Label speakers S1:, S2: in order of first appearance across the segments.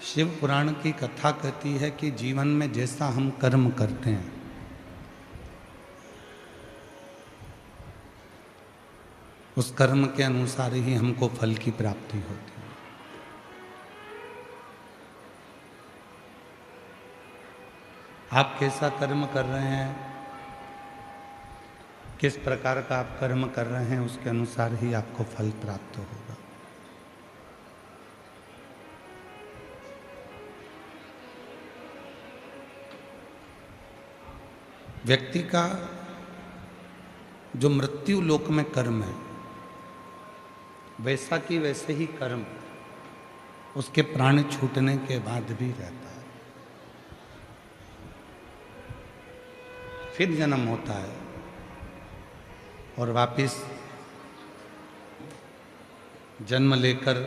S1: शिव पुराण की कथा कहती है कि जीवन में जैसा हम कर्म करते हैं उस कर्म के अनुसार ही हमको फल की प्राप्ति होती है। आप कैसा कर्म कर रहे हैं, किस प्रकार का आप कर्म कर रहे हैं, उसके अनुसार ही आपको फल प्राप्त होगा। व्यक्ति का जो मृत्यु लोक में कर्म है वैसा कि वैसे ही कर्म उसके प्राण छूटने के बाद भी रहता है। फिर जन्म होता है और वापिस जन्म लेकर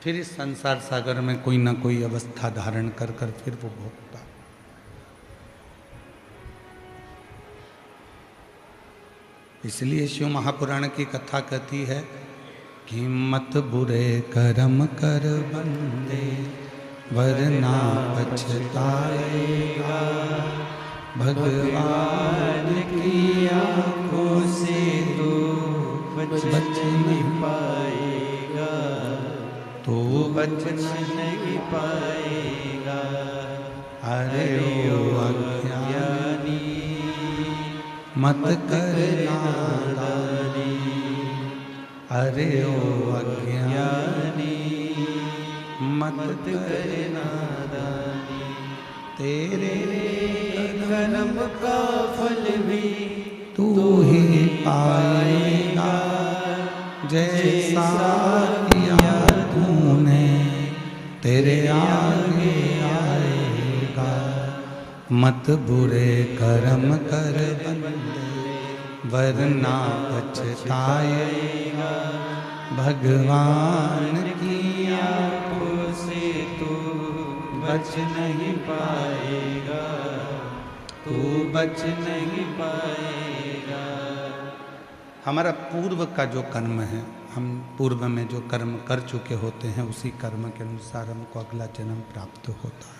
S1: फिर इस संसार सागर में कोई ना कोई अवस्था धारण कर फिर वो भोगता है। इसलिए शिव महापुराण की कथा कहती है कि मत बुरे कर्म कर बंदे वरना पछताएगा, भगवान की आंखों से तो बच नहीं पाएगा, तो बच नहीं पाएगा। अरे ओ अज्ञानी मत कर नादानी, अरे ओ अज्ञानी मत कर नादानी। तेरे कर्म का फल भी तू ही पाएगा, जैसा किया तूने तेरे आगे आएगा। मत बुरे कर्म कर बंदे वरना पछताएगा, भगवान की आंखों से तू बच नहीं पाएगा, तू बच नहीं पाएगा। हमारा पूर्व का जो कर्म है, हम पूर्व में जो कर्म कर चुके होते हैं उसी कर्म के अनुसार हमको अगला जन्म प्राप्त होता है।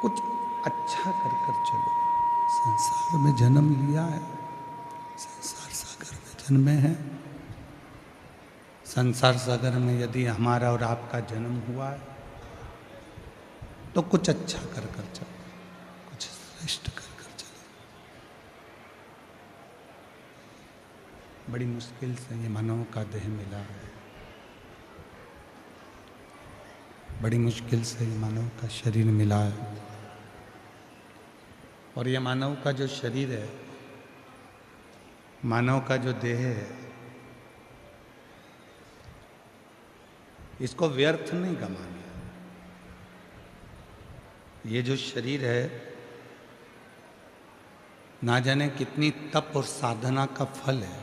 S1: कुछ अच्छा कर चलो। संसार में जन्म लिया है, संसार सागर में जन्मे हैं। संसार सागर में यदि हमारा और आपका जन्म हुआ है तो कुछ अच्छा कर चलो, कुछ श्रेष्ठ कर चलो। बड़ी मुश्किल से ये मानव का देह मिला है, बड़ी मुश्किल से ये मानव का शरीर मिला है। और ये मानव का जो शरीर है, मानव का जो देह है, इसको व्यर्थ नहीं गंवाना। ये जो शरीर है ना जाने कितनी तप और साधना का फल है।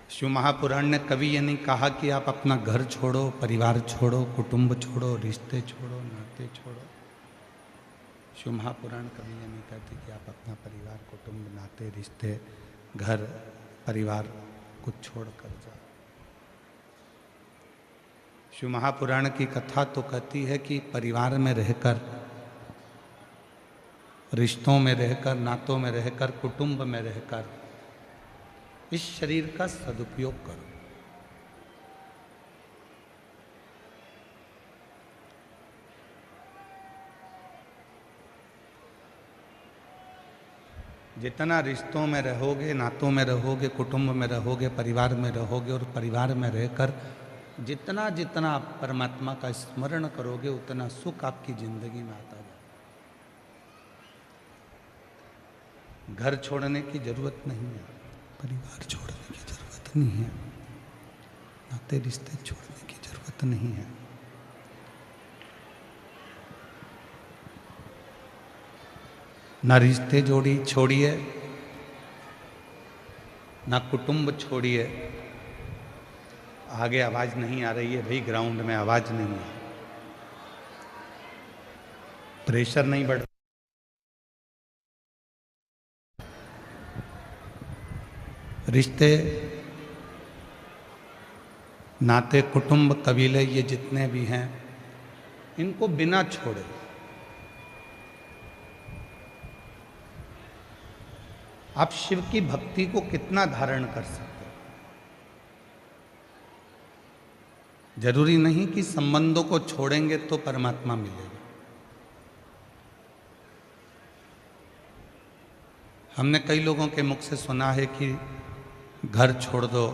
S1: शिव महापुराण ने कभी ये नहीं कहा कि आप अपना घर छोड़ो, परिवार छोड़ो, कुटुंब छोड़ो, रिश्ते छोड़ो, नाते छोड़ो। शिव महापुराण कभी ये नहीं कहती कि आप अपना परिवार, कुटुंब, नाते, रिश्ते, घर, परिवार कुछ छोड़ कर जाओ। शिव महापुराण की कथा तो कहती है कि परिवार में रहकर, रिश्तों में रहकर, नातों में रहकर, कुटुंब में रहकर इस शरीर का सदुपयोग करो। जितना रिश्तों में रहोगे, नातों में रहोगे, कुटुंब में रहोगे, परिवार में रहोगे और परिवार में रहकर जितना जितना आप परमात्मा का स्मरण करोगे उतना सुख आपकी जिंदगी में आता जाएगा। घर छोड़ने की जरूरत नहीं है, परिवार छोड़ने की जरूरत नहीं है, नाते रिश्ते छोड़ने की जरूरत नहीं है। ना रिश्ते छोड़िए, ना कुटुंब छोड़िए। आगे आवाज नहीं आ रही है भाई, ग्राउंड में आवाज नहीं है, प्रेशर नहीं बढ़
S2: रिश्ते, नाते, कुटुंब, कबीले, ये जितने भी हैं, इनको बिना छोड़े आप शिव की भक्ति को कितना धारण कर सकते हो। जरूरी नहीं कि संबंधों को छोड़ेंगे तो परमात्मा मिलेगा। हमने कई लोगों के मुख से सुना है कि घर छोड़ दो,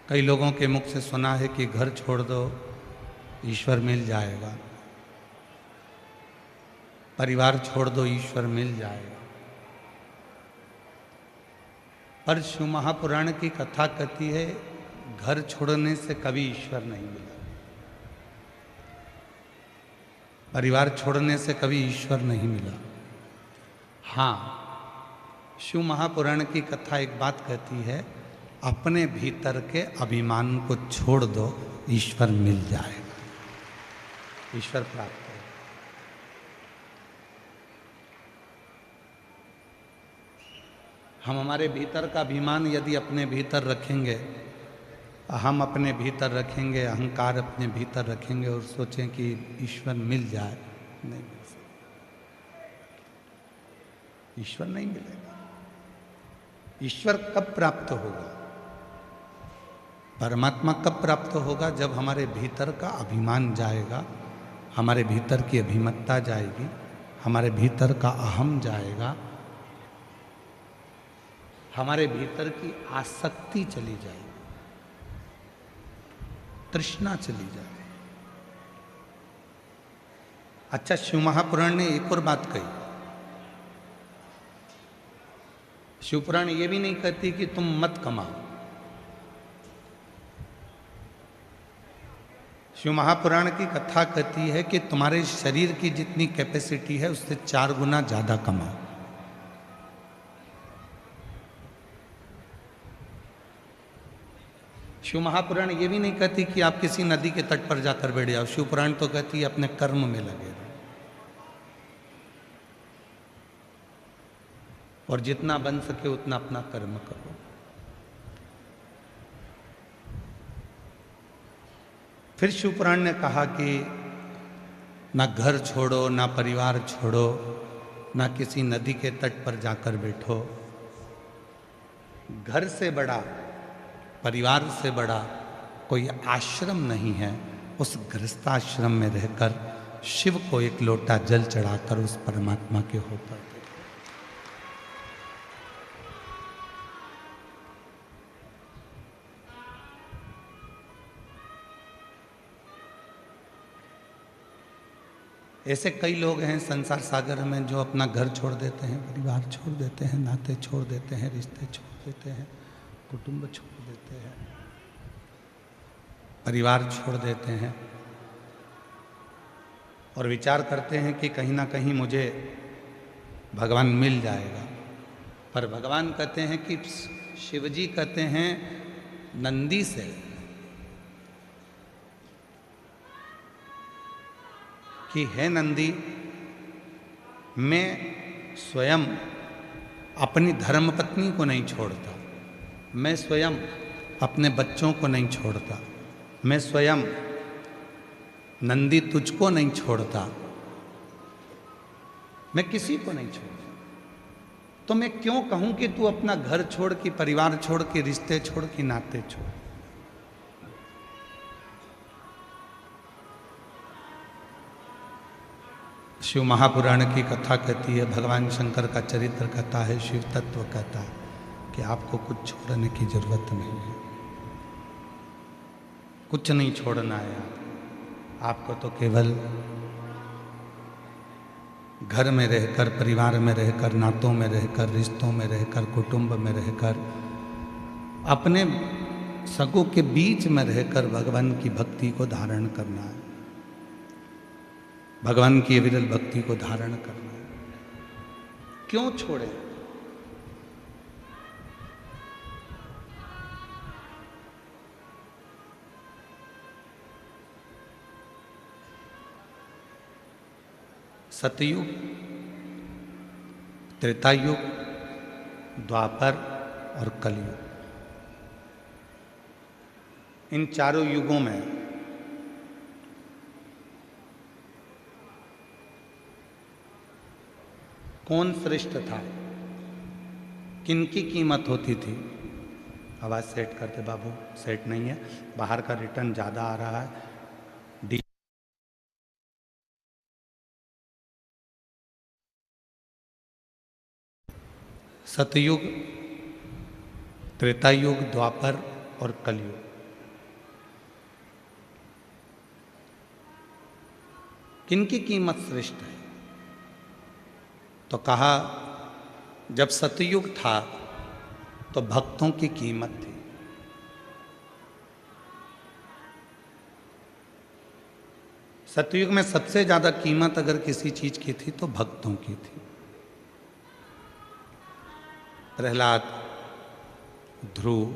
S2: कई लोगों के मुख से सुना है कि घर छोड़ दो ईश्वर मिल जाएगा, परिवार छोड़ दो ईश्वर मिल जाएगा। पर शिव महापुराण की कथा कहती है घर छोड़ने से कभी ईश्वर नहीं मिला, परिवार छोड़ने से कभी ईश्वर नहीं मिला। हाँ, शिव महापुराण की कथा एक बात कहती है, अपने भीतर के अभिमान को छोड़ दो ईश्वर मिल जाएगा, ईश्वर प्राप्त है। हम हमारे भीतर का अभिमान यदि अपने भीतर रखेंगे, हम अपने भीतर रखेंगे, अहंकार अपने भीतर रखेंगे और सोचें कि ईश्वर मिल जाए, नहीं मिल सकता, ईश्वर नहीं मिलेगा। ईश्वर कब प्राप्त होगा, परमात्मा कब प्राप्त होगा? जब हमारे भीतर का अभिमान जाएगा, हमारे भीतर की अभिमत्ता जाएगी, हमारे भीतर का अहम जाएगा, हमारे भीतर की आसक्ति चली जाएगी, तृष्णा चली जाएगी। अच्छा, शिव महापुराण ने एक और बात कही। शिवपुराण ये भी नहीं कहती कि तुम मत कमाओ। शिव महापुराण की कथा कहती है कि तुम्हारे शरीर की जितनी कैपेसिटी है उससे 4 गुना ज्यादा कमाओ। शिव महापुराण ये भी नहीं कहती कि आप किसी नदी के तट पर जाकर बैठ जाओ। शिवपुराण तो कहती है अपने कर्म में लगे रहो और जितना बन सके उतना अपना कर्म करो। फिर शिवपुराण ने कहा कि ना घर छोड़ो, ना परिवार छोड़ो, ना किसी नदी के तट पर जाकर बैठो। घर से बड़ा, परिवार से बड़ा कोई आश्रम नहीं है। उस गृहस्थाश्रम में रहकर शिव को एक लोटा जल चढ़ाकर उस परमात्मा के होकर दे। ऐसे कई लोग हैं संसार सागर में जो अपना घर छोड़ देते हैं, परिवार छोड़ देते हैं, नाते छोड़ देते हैं, रिश्ते छोड़ देते हैं, कुटुंब छोड़ देते हैं, परिवार छोड़ देते हैं और विचार करते हैं कि कहीं ना कहीं मुझे भगवान मिल जाएगा। पर भगवान कहते हैं कि शिवजी कहते हैं नंदी से कि हे नंदी, मैं स्वयं अपनी धर्मपत्नी को नहीं छोड़ता, मैं स्वयं अपने बच्चों को नहीं छोड़ता, मैं स्वयं नंदी तुझको नहीं छोड़ता, मैं किसी को नहीं छोड़ता। तो मैं क्यों कहूं कि तू अपना घर छोड़, कि परिवार छोड़, कि रिश्ते छोड़, कि नाते छोड़। शिव महापुराण की कथा कहती है, भगवान शंकर का चरित्र कहता है, शिव तत्व कहता है कि आपको कुछ छोड़ने की जरूरत नहीं है, कुछ नहीं छोड़ना है। आपको तो केवल घर में रहकर, परिवार में रहकर, नातों में रहकर, रिश्तों में रहकर, कुटुंब में रहकर, अपने सगों के बीच में रहकर भगवान की भक्ति को धारण करना है, भगवान की विरल भक्ति को धारण करना है। क्यों छोड़े? सतयुग, त्रेतायुग, द्वापर और कलयुग। इन चारों युगों में कौन श्रेष्ठ था, किनकी कीमत होती थी? आवाज सेट करते बाबू, सेट नहीं है, बाहर का रिटर्न ज्यादा आ रहा है। सतयुग, त्रेतायुग, द्वापर और कलयुग। किनकी कीमत श्रेष्ठ है? तो कहा जब सतयुग था तो भक्तों की कीमत थी। सतयुग में सबसे ज्यादा कीमत अगर किसी चीज की थी तो भक्तों की थी। प्रहलाद, ध्रुव,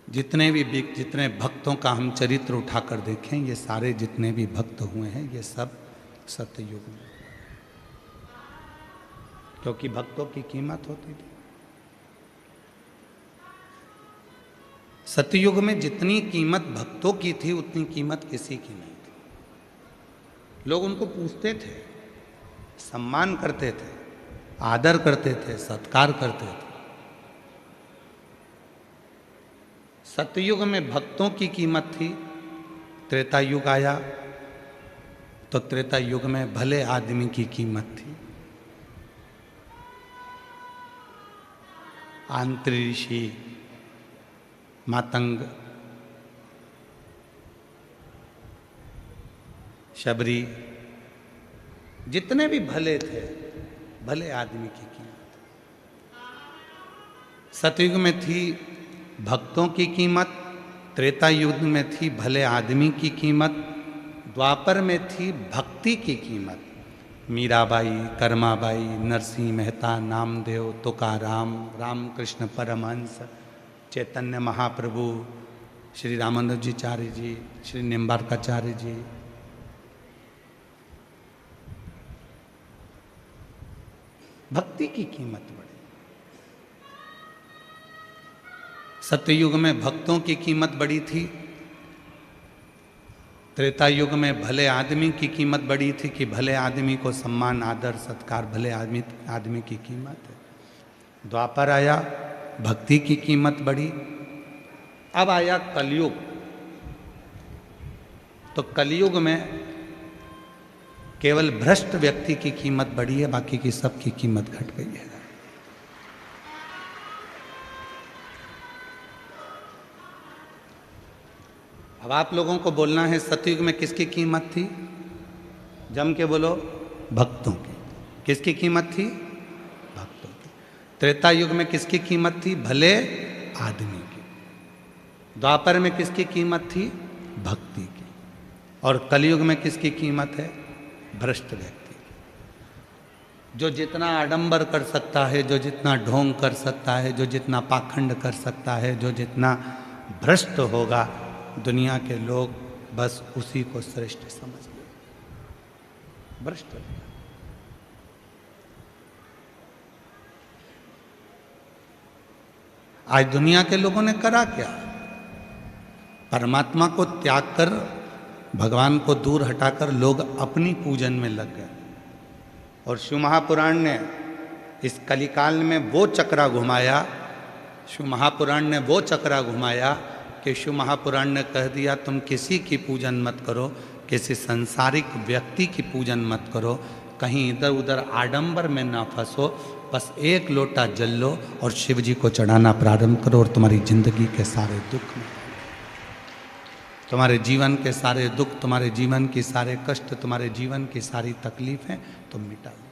S2: जितने भक्तों का हम चरित्र उठाकर देखें, ये सारे जितने भी भक्त हुए हैं ये सब सतयुग में, क्योंकि भक्तों की कीमत होती थी। सतयुग में जितनी कीमत भक्तों की थी उतनी कीमत किसी की नहीं थी। लोग उनको पूछते थे, सम्मान करते थे, आदर करते थे, सत्कार करते थे। सतयुग में भक्तों की कीमत थी। त्रेतायुग आया तो त्रेतायुग में भले आदमी की कीमत थी। आंत्री ऋषि, मातंग, शबरी, जितने भी भले थे, भले आदमी की कीमत। सतयुग में थी भक्तों की कीमत, त्रेता युग में थी भले आदमी की कीमत, द्वापर में थी भक्ति की कीमत। मीराबाई, कर्माबाई, नरसिंह मेहता, नामदेव, तुकाराम, रामकृष्ण परमहंस, चैतन्य महाप्रभु, श्री रामानुजाचार्य जी, श्री निम्बार्काचार्य जी, भक्ति की कीमत बढ़ी। सत्ययुग में भक्तों की कीमत बड़ी थी, त्रेता युग में भले आदमी की कीमत बड़ी थी कि भले आदमी को सम्मान, आदर, सत्कार, भले आदमी की कीमत है। द्वापर आया, भक्ति की कीमत बढ़ी। अब आया कलयुग, तो कलयुग में केवल भ्रष्ट व्यक्ति की कीमत बढ़ी है, बाकी की सबकी कीमत घट गई है। अब आप लोगों को बोलना है सतयुग में किसकी कीमत थी? जम के बोलो, भक्तों की। किसकी कीमत थी? भक्तों की। त्रेता युग में किसकी कीमत थी? भले आदमी की। द्वापर में किसकी कीमत थी? भक्ति की। और कलयुग में किसकी कीमत है? भ्रष्ट व्यक्ति की। जो जितना आडंबर कर सकता है, जो जितना ढोंग कर सकता है, जो जितना पाखंड कर सकता है, जो जितना भ्रष्ट होगा, दुनिया के लोग बस उसी को श्रेष्ठ समझ लें। भ्रष्ट हो गया। आज दुनिया के लोगों ने करा क्या? परमात्मा को त्याग कर, भगवान को दूर हटाकर लोग अपनी पूजन में लग गए। और शिव महापुराण ने इस कलिकाल में वो चक्रा घुमाया, शिव महापुराण ने वो चक्रा घुमाया कि शिव महापुराण ने कह दिया तुम किसी की पूजन मत करो, किसी संसारिक व्यक्ति की पूजन मत करो, कहीं इधर उधर आडंबर में ना फंसो, बस एक लोटा जल लो और शिव जी को चढ़ाना प्रारंभ करो और तुम्हारी जिंदगी के सारे दुख में, तुम्हारे जीवन के सारे दुख, तुम्हारे जीवन की सारे कष्ट, तुम्हारे जीवन की सारी तकलीफें तुम मिटा लो।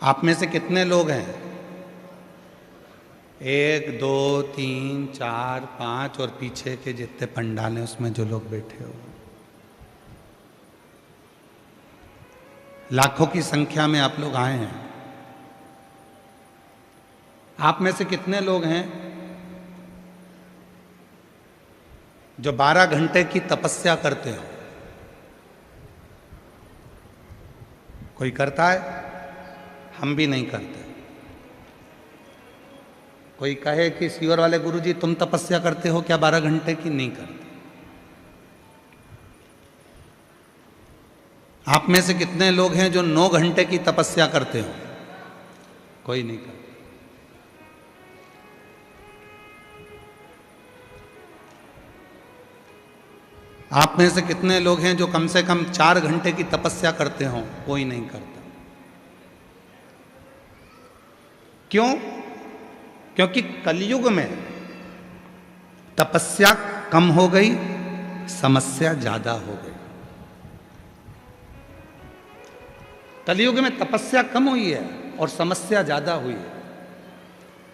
S2: आप में से कितने लोग हैं? 1, 2, 3, 4, 5 और पीछे के जितने पंडाल हैं उसमें जो लोग बैठे हो, लाखों की संख्या में आप लोग आए हैं। आप में से कितने लोग हैं जो 12 घंटे की तपस्या करते हो? कोई करता है? हम भी नहीं करते। कोई कहे कि सीवर वाले गुरुजी तुम तपस्या करते हो क्या 12 घंटे की? नहीं करते। आप में से कितने लोग हैं जो 9 घंटे की तपस्या करते हो? कोई नहीं करता। आप में से कितने लोग हैं जो कम से कम 4 घंटे की तपस्या करते हो? कोई नहीं करता। क्यों? क्योंकि कलयुग में तपस्या कम हो गई, समस्या ज्यादा हो गई। कलयुग में तपस्या कम हुई है और समस्या ज्यादा हुई है।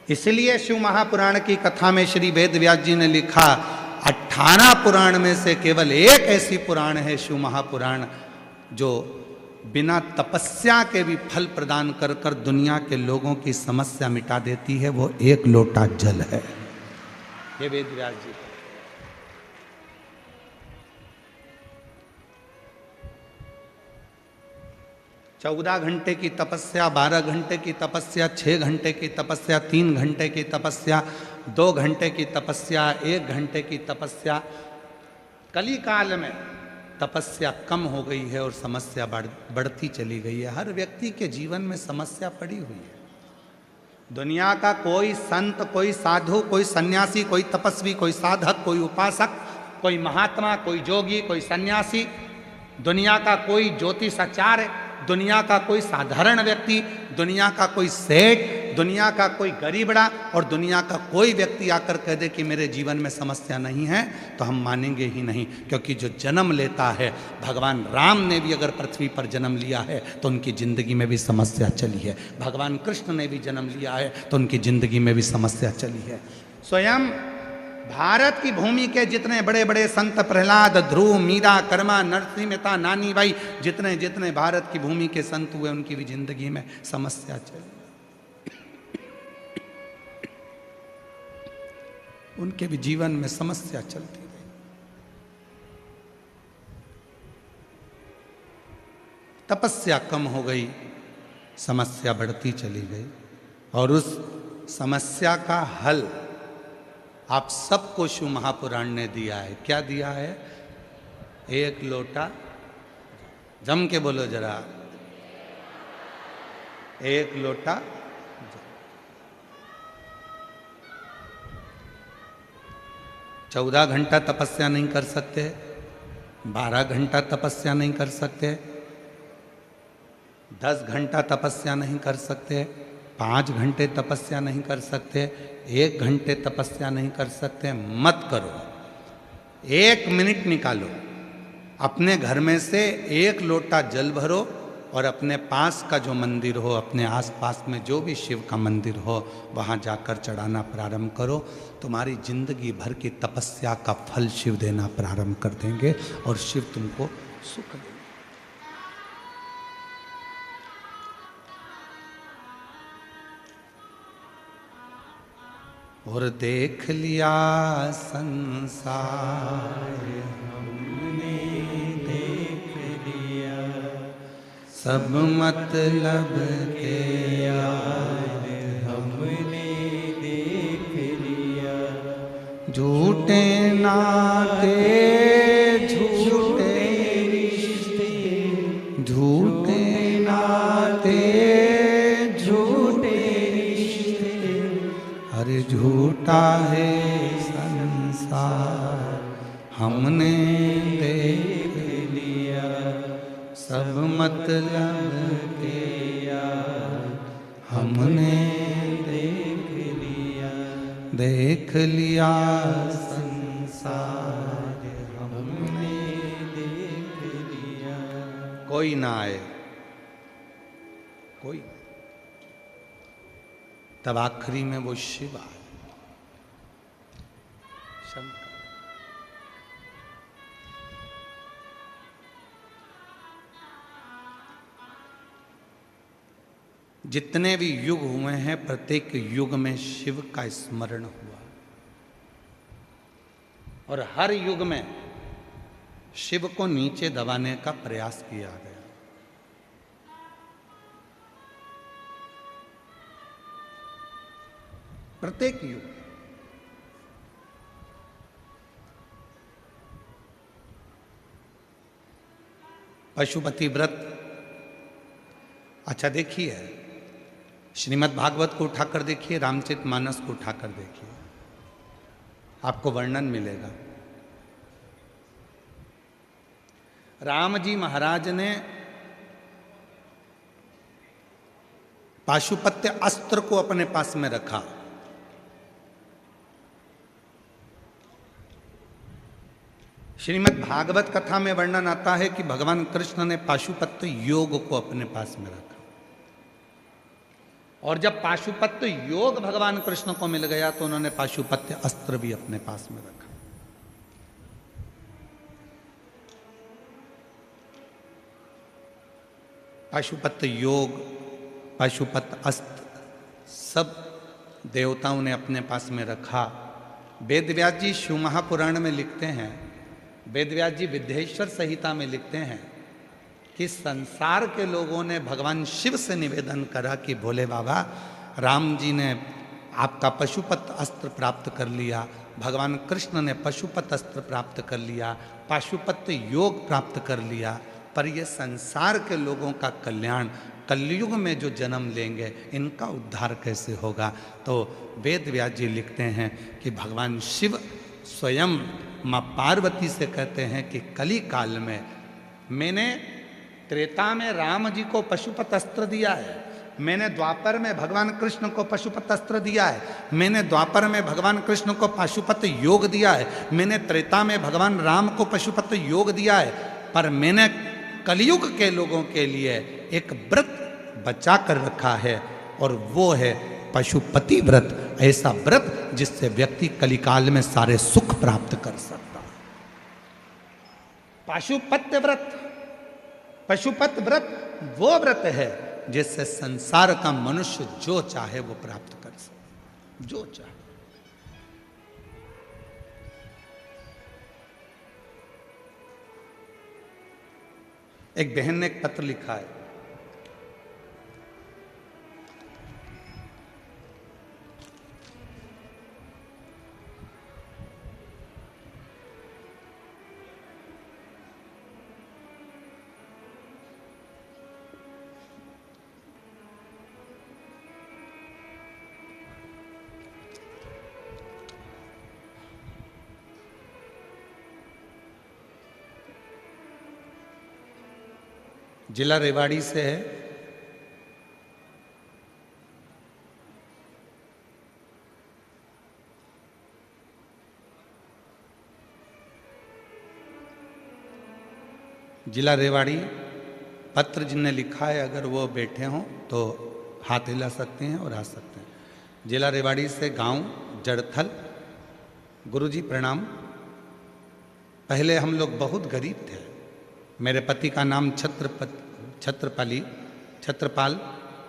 S2: इसलिए शिव महापुराण की कथा में श्री वेद व्यास जी ने लिखा, 18 पुराण में से केवल एक ऐसी पुराण है शिव महापुराण जो बिना तपस्या के भी फल प्रदान कर कर दुनिया के लोगों की समस्या मिटा देती है। वो एक लोटा जल है। ये वेद व्यास जी। 14 घंटे की तपस्या, 12 घंटे की तपस्या, 6 घंटे की तपस्या, 3 घंटे की तपस्या, 2 घंटे की तपस्या, 1 घंटे की तपस्या। कली काल में तपस्या कम हो गई है और समस्या बढ़ती चली गई है। हर व्यक्ति के जीवन में समस्या पड़ी हुई है। दुनिया का कोई संत, कोई साधु, कोई सन्यासी, कोई तपस्वी, कोई साधक, कोई उपासक, कोई महात्मा, कोई जोगी, कोई सन्यासी, दुनिया का कोई ज्योतिषाचार्य, दुनिया का कोई साधारण व्यक्ति, दुनिया का कोई सेठ, दुनिया का कोई गरीबड़ा और दुनिया का कोई व्यक्ति आकर कह दे कि मेरे जीवन में समस्या नहीं है, तो हम मानेंगे ही नहीं। क्योंकि जो जन्म लेता है, भगवान राम ने भी अगर पृथ्वी पर जन्म लिया है तो उनकी जिंदगी में भी समस्या चली है। भगवान कृष्ण ने भी जन्म लिया है तो उनकी जिंदगी में भी समस्या चली है। स्वयं भारत की भूमि के जितने बड़े बड़े संत, प्रहलाद, ध्रुव, मीरा, कर्मा, नरसिंह मेहता, नानी भाई, जितने जितने भारत की भूमि के संत हुए, उनकी भी जिंदगी में समस्या चली। उनके भी जीवन में समस्या चलती रही। तपस्या कम हो गई, समस्या बढ़ती चली गई। और उस समस्या का हल आप सबको शिव महापुराण ने दिया है। क्या दिया है? एक लोटा, जम के बोलो जरा, एक लोटा। 14 घंटा तपस्या नहीं कर सकते, 12 घंटा तपस्या नहीं कर सकते, 10 घंटा तपस्या नहीं कर सकते, 5 घंटे तपस्या नहीं कर सकते, 1 घंटे तपस्या नहीं कर सकते। मत करो। 1 मिनट निकालो, अपने घर में से 1 लोटा जल भरो और अपने पास का जो मंदिर हो, अपने आसपास में जो भी शिव का मंदिर हो, वहाँ जाकर चढ़ाना प्रारंभ करो। तुम्हारी जिंदगी भर की तपस्या का फल शिव देना प्रारंभ कर देंगे और शिव तुमको सुख देंगे। और देख लिया संसार
S1: हमने देख लिया,
S2: सब मतलब के यार
S1: हमने देख लिया,
S2: झूठे नाते झूठे
S1: रिश्ते,
S2: झूठे नाते
S1: झूठे रिश्ते,
S2: अरे झूठा है संसार हमने देख
S1: लिया,
S2: सब मतलब के यार हमने देख लिया संसार हमने
S1: देख लिया।
S2: कोई ना आए, कोई। तब आखिरी में वो शिव आए, शंकर। जितने भी युग हुए हैं प्रत्येक युग में शिव का स्मरण हुआ और हर युग में शिव को नीचे दबाने का प्रयास किया गया। प्रत्येक युग। पशुपति व्रत, अच्छा देखिए, श्रीमद् भागवत को उठाकर देखिए, रामचरितमानस को उठाकर देखिए, आपको वर्णन मिलेगा। राम जी महाराज ने पाशुपत्य अस्त्र को अपने पास में रखा। श्रीमद् भागवत कथा में वर्णन आता है कि भगवान कृष्ण ने पाशुपत्य योग को अपने पास में रखा और जब पाशुपत्य योग भगवान कृष्ण को मिल गया तो उन्होंने पाशुपत्य अस्त्र भी अपने पास में रखा। पाशुपत्य योग, पाशुपत्य अस्त्र सब देवताओं ने अपने पास में रखा। वेदव्यास जी शिव महापुराण में लिखते हैं, वेदव्यास जी विद्येश्वर संहिता में लिखते हैं कि संसार के लोगों ने भगवान शिव से निवेदन करा कि भोले बाबा, राम जी ने आपका पशुपत अस्त्र प्राप्त कर लिया, भगवान कृष्ण ने पशुपत अस्त्र प्राप्त कर लिया, पाशुपत्य योग प्राप्त कर लिया, पर ये संसार के लोगों का कल्याण, कलयुग में जो जन्म लेंगे इनका उद्धार कैसे होगा। तो वेद व्यास जी लिखते हैं कि भगवान शिव स्वयं माँ पार्वती से कहते हैं कि कली काल में मैंने त्रेता में राम जी को पशुपत अस्त्र दिया है, मैंने द्वापर में भगवान कृष्ण को पशुपत अस्त्र दिया है, मैंने द्वापर में भगवान कृष्ण को पशुपत योग दिया है, मैंने त्रेता में भगवान राम को पशुपत योग दिया है, पर मैंने कलयुग के लोगों के लिए एक व्रत बचा कर रखा है और वो है पशुपति व्रत। ऐसा व्रत जिससे व्यक्ति कलिकाल में सारे सुख प्राप्त कर सकता है। पाशुपत्य व्रत, पशुपत व्रत वो व्रत है जिससे संसार का मनुष्य जो चाहे वो प्राप्त कर सकता, जो चाहे। एक बहन ने एक पत्र लिखा है, जिला रेवाड़ी से है। जिला रेवाड़ी, पत्र जिनने लिखा है अगर वो बैठे हों तो हाथ हिला सकते हैं और आ सकते हैं। जिला रेवाड़ी से, गांव जड़थल। गुरुजी प्रणाम। पहले हम लोग बहुत गरीब थे। मेरे पति का नाम छत्रपाल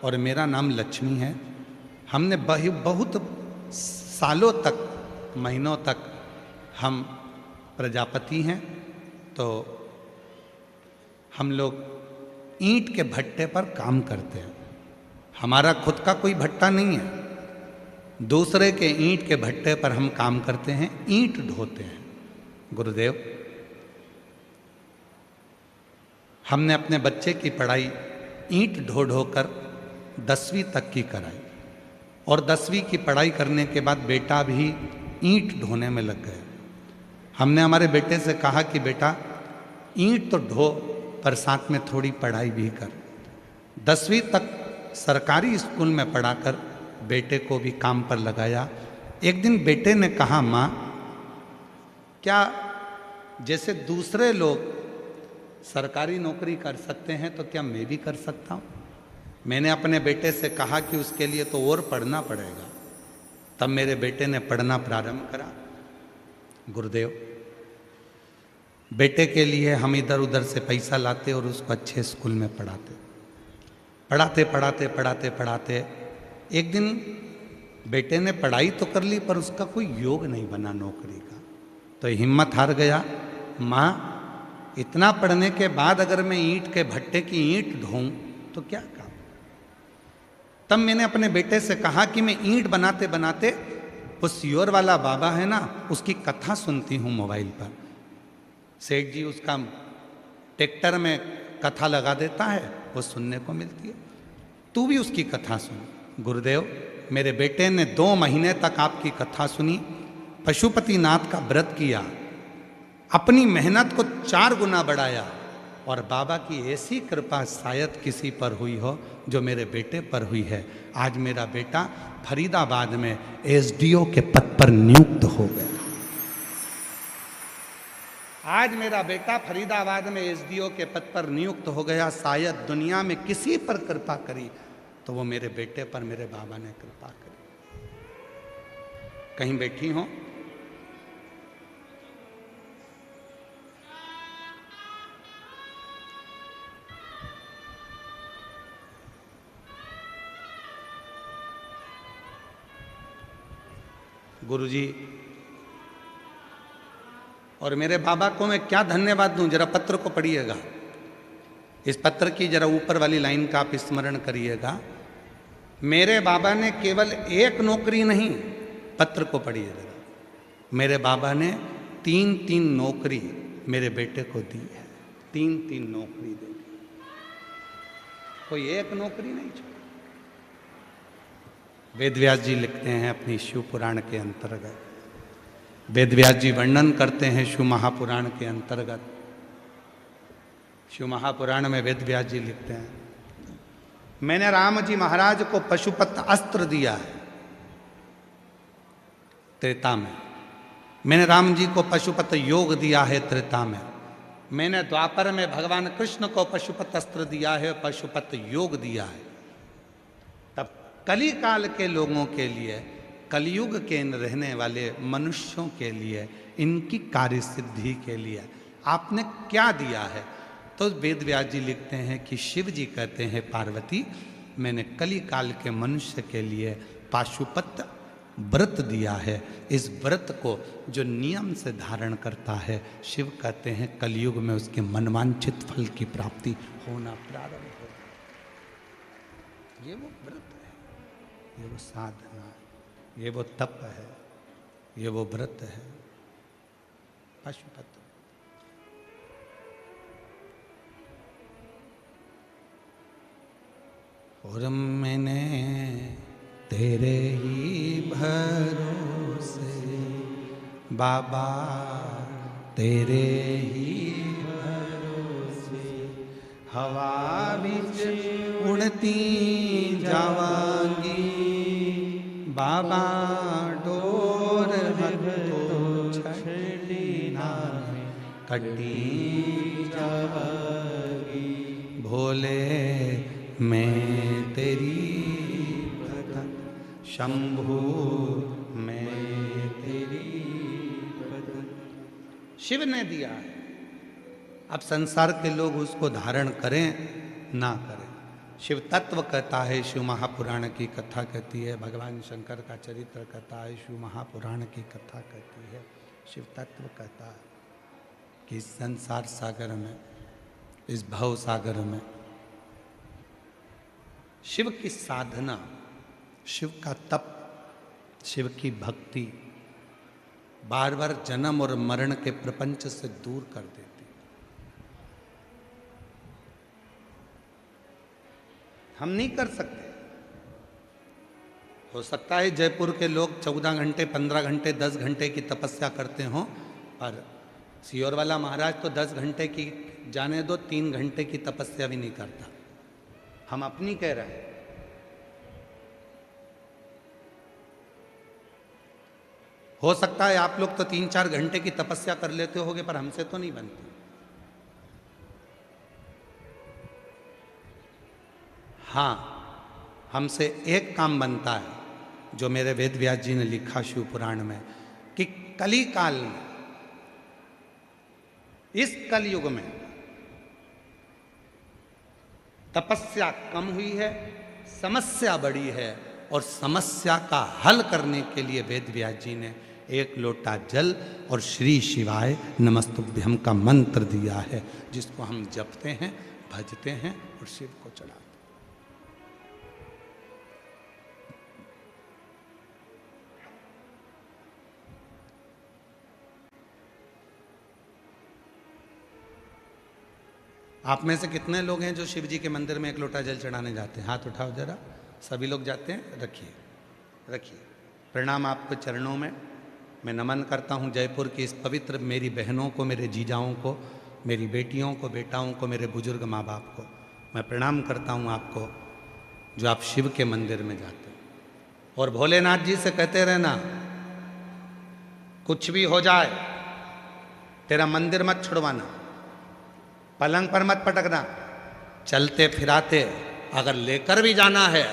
S2: और मेरा नाम लक्ष्मी है। हमने बहुत सालों तक, महीनों तक हम प्रजापति हैं, तो हम लोग ईंट के भट्टे पर काम करते हैं। हमारा खुद का कोई भट्टा नहीं है, दूसरे के ईंट के भट्टे पर हम काम करते हैं, ईंट ढोते हैं। गुरुदेव, हमने अपने बच्चे की पढ़ाई ईंट ढो ढो कर 10वीं तक की कराई और 10वीं की पढ़ाई करने के बाद बेटा भी ईंट ढोने में लग गए। हमने हमारे बेटे से कहा कि बेटा ईंट तो ढो पर साथ में थोड़ी पढ़ाई भी कर। 10वीं तक सरकारी स्कूल में पढ़ाकर बेटे को भी काम पर लगाया। एक दिन बेटे ने कहा, माँ, क्या जैसे दूसरे लोग सरकारी नौकरी कर सकते हैं तो क्या मैं भी कर सकता हूँ? मैंने अपने बेटे से कहा कि उसके लिए तो और पढ़ना पड़ेगा। तब मेरे बेटे ने पढ़ना प्रारंभ करा। गुरुदेव, बेटे के लिए हम इधर उधर से पैसा लाते और उसको अच्छे स्कूल में पढ़ाते। पढ़ाते पढ़ाते पढ़ाते पढ़ाते एक दिन बेटे ने पढ़ाई तो कर ली पर उसका कोई योग नहीं बना नौकरी का। तो हिम्मत हार गया, माँ इतना पढ़ने के बाद अगर मैं ईंट के भट्टे की ईंट ढोऊं तो क्या काम। तब मैंने अपने बेटे से कहा कि मैं ईंट बनाते बनाते वो सियोर वाला बाबा है ना, उसकी कथा सुनती हूँ मोबाइल पर। सेठ जी उसका ट्रैक्टर में कथा लगा देता है, वो सुनने को मिलती है, तू भी उसकी कथा सुन। गुरुदेव मेरे बेटे ने 2 महीने तक आपकी कथा सुनी, पशुपतिनाथ का व्रत किया, अपनी मेहनत को 4 गुना बढ़ाया और बाबा की ऐसी कृपा शायद किसी पर हुई हो जो मेरे बेटे पर हुई है। आज मेरा बेटा फरीदाबाद में एसडीओ के पद पर नियुक्त हो गया। आज मेरा बेटा फरीदाबाद में एसडीओ के पद पर नियुक्त हो गया। शायद दुनिया में किसी पर कृपा करी तो वो मेरे बेटे पर मेरे बाबा ने कृपा करी। कहीं बैठी हो, गुरुजी और मेरे बाबा को मैं क्या धन्यवाद दूं, जरा पत्र को पढ़िएगा। इस पत्र की जरा ऊपर वाली लाइन का आप स्मरण करिएगा। मेरे बाबा ने केवल 1 नौकरी नहीं, पत्र को पढ़िएगा, मेरे बाबा ने 3-3 नौकरी मेरे बेटे को दी है। 3-3 नौकरी दे दी, कोई 1 नौकरी नहीं छोड़ी। वेदव्यास जी लिखते हैं अपनी शिव पुराण के अंतर्गत, वेदव्यास जी वर्णन करते हैं शिव महापुराण के अंतर्गत। शिव महापुराण में वेदव्यास जी लिखते हैं, मैंने राम जी महाराज को पशुपत अस्त्र दिया है त्रेता में, मैंने राम जी को पशुपत योग दिया है त्रेता में, मैंने द्वापर में भगवान कृष्ण को पशुपत अस्त्र दिया है, पशुपत योग दिया है। तब कली काल के लोगों के लिए, कलयुग के रहने वाले मनुष्यों के लिए, इनकी कार्य सिद्धि के लिए आपने क्या दिया है? तो वेदव्यास जी लिखते हैं कि शिव जी कहते हैं पार्वती मैंने कली काल के मनुष्य के लिए पाशुपत व्रत दिया है। इस व्रत को जो नियम से धारण करता है, शिव कहते हैं कलयुग में उसके मनवांछित फल की प्राप्ति होना प्रारंभ हो। ये वो व्रत है, ये वो साधना है, ये वो तप है, ये वो व्रत है पाशुपत। और मैंने तेरे ही भरोसे बाबा, तेरे ही भरोसे हवा बिच उड़ती जावांगी बाबा, डोर भक्तो छड़ी नामे कटी जावांगी भोले मैं तेरी भगत, शंभु मैं तेरी भगत। शिव ने दिया है, अब संसार के लोग उसको धारण करें ना करें। शिव तत्व कहता है, शिव महापुराण की कथा कहती है, भगवान शंकर का चरित्र कहता है, शिव महापुराण की कथा कहती है। शिव तत्व कहता है कि इस संसार सागर में, इस भव सागर में शिव की साधना, शिव का तप, शिव की भक्ति बार बार जन्म और मरण के प्रपंच से दूर कर देती। हम नहीं कर सकते। हो सकता है जयपुर के लोग 14 घंटे, 15 घंटे, 10 घंटे की तपस्या करते हों, और सियोर वाला महाराज तो 10 घंटे की जाने दो, 3 घंटे की तपस्या भी नहीं करता। हम अपनी कह रहे हैं। हो सकता है आप लोग तो 3-4 घंटे की तपस्या कर लेते होगे, पर हमसे तो नहीं बनती। हाँ, हमसे एक काम बनता है जो मेरे वेदव्यास जी ने लिखा शिव पुराण में, कि कली काल में, इस कलयुग में तपस्या कम हुई है, समस्या बड़ी है, और समस्या का हल करने के लिए वेद व्यास जी ने एक लोटा जल और श्री शिवाय नमस्तुभ्यम का मंत्र दिया है, जिसको हम जपते हैं, भजते हैं और शिव को चढ़ाते हैं। आप में से कितने लोग हैं जो शिव जी के मंदिर में एक लोटा जल चढ़ाने जाते हैं? हाथ उठाओ जरा। सभी लोग जाते हैं? रखिए रखिए। प्रणाम आपके चरणों में। मैं नमन करता हूँ जयपुर की इस पवित्र मेरी बहनों को, मेरे जीजाओं को, मेरी बेटियों को, बेटाओं को, मेरे बुजुर्ग माँ बाप को मैं प्रणाम करता हूँ आपको, जो आप शिव के मंदिर में जाते हैं। और भोलेनाथ जी से कहते रहना, कुछ भी हो जाए तेरा मंदिर मत छुड़वाना, पलंग पर मत पटकना, चलते फिराते अगर लेकर भी जाना है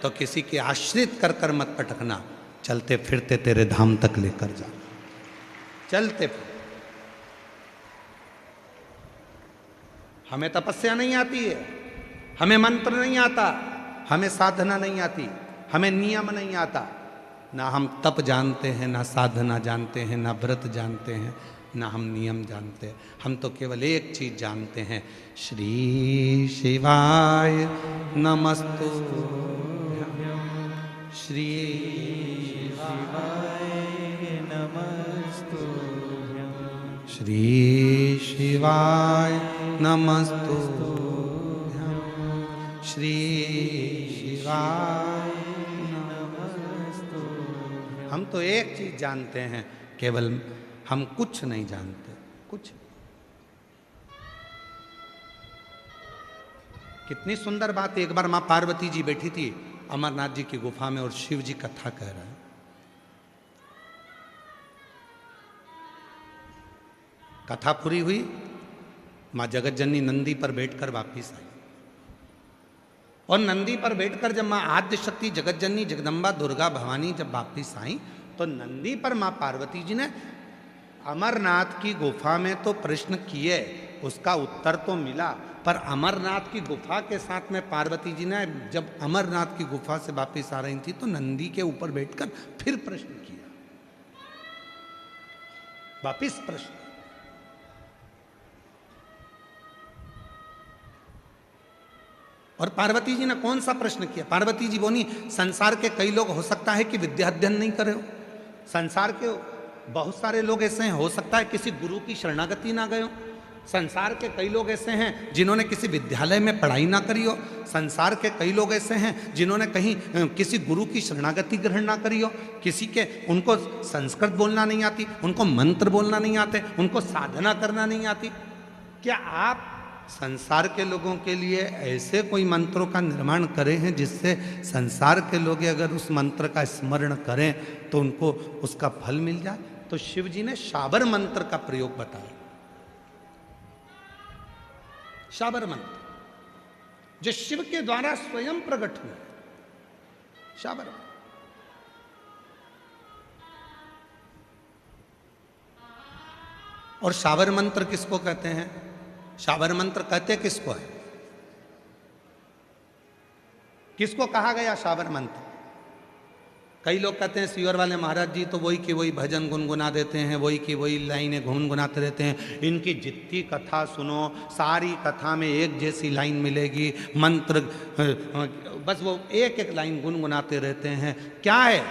S2: तो किसी के आश्रित कर कर मत पटकना, चलते फिरते तेरे धाम तक लेकर जा। चलते फिर हमें तपस्या नहीं आती है, हमें मंत्र नहीं आता, हमें साधना नहीं आती, हमें नियम नहीं आता, ना हम तप जानते हैं, ना साधना जानते हैं, ना व्रत जानते हैं, ना हम नियम जानते हैं। हम तो केवल एक चीज जानते हैं, श्री शिवाय नमस्तुभ्यं, श्री शिवाय नमस्तुभ्यं, श्री शिवाय नमस्तुभ्यं, श्री शिवाय नमस्तुभ्यं। हम तो एक चीज जानते हैं, केवल हम कुछ नहीं जानते, कुछ। कितनी सुंदर बात। एक बार मां पार्वती जी बैठी थी अमरनाथ जी की गुफा में और शिव जी कथा कह रहे हैं। कथा पूरी हुई, मां जगतजननी नंदी पर बैठकर वापिस आई, और नंदी पर बैठकर जब मां आद्य शक्ति जगतजननी जगदम्बा दुर्गा भवानी जब वापिस आई तो नंदी पर मां पार्वती जी ने अमरनाथ की गुफा में तो प्रश्न किए, उसका उत्तर तो मिला, पर अमरनाथ की गुफा के साथ में पार्वती जी ने जब अमरनाथ की गुफा से वापस आ रही थी तो नंदी के ऊपर बैठकर फिर प्रश्न किया, वापिस प्रश्न। और पार्वती जी ने कौन सा प्रश्न किया? पार्वती जी बोली, संसार के कई लोग हो सकता है कि विद्या अध्ययन नहीं करे हो, संसार के बहुत सारे लोग ऐसे हैं, हो सकता है किसी गुरु की शरणागति ना गए हो, संसार के कई लोग ऐसे हैं जिन्होंने किसी विद्यालय में पढ़ाई ना करी हो, संसार के कई लोग ऐसे हैं जिन्होंने कहीं किसी गुरु की शरणागति ग्रहण ना करी हो, किसी के उनको संस्कृत बोलना नहीं आती, उनको मंत्र बोलना नहीं आते, उनको साधना करना नहीं आती। क्या आप संसार के लोगों के लिए ऐसे कोई मंत्रों का निर्माण करें हैं जिससे संसार के लोग अगर उस मंत्र का स्मरण करें तो उनको उसका फल मिल जाए? तो शिव जी ने शाबर मंत्र का प्रयोग बताया। शाबर मंत्र जो शिव के द्वारा स्वयं प्रकट हुआ, शाबर। और शाबर मंत्र किसको कहते हैं? शाबर मंत्र कहते किसको है? किसको कहा गया शाबर मंत्र? कई लोग कहते हैं सियोर वाले महाराज जी तो वही की वही भजन गुनगुना देते हैं, वही की वही लाइनें गुनगुनाते रहते हैं, इनकी जितनी कथा सुनो सारी कथा में एक जैसी लाइन मिलेगी, मंत्र बस वो एक एक लाइन गुनगुनाते रहते हैं। क्या है?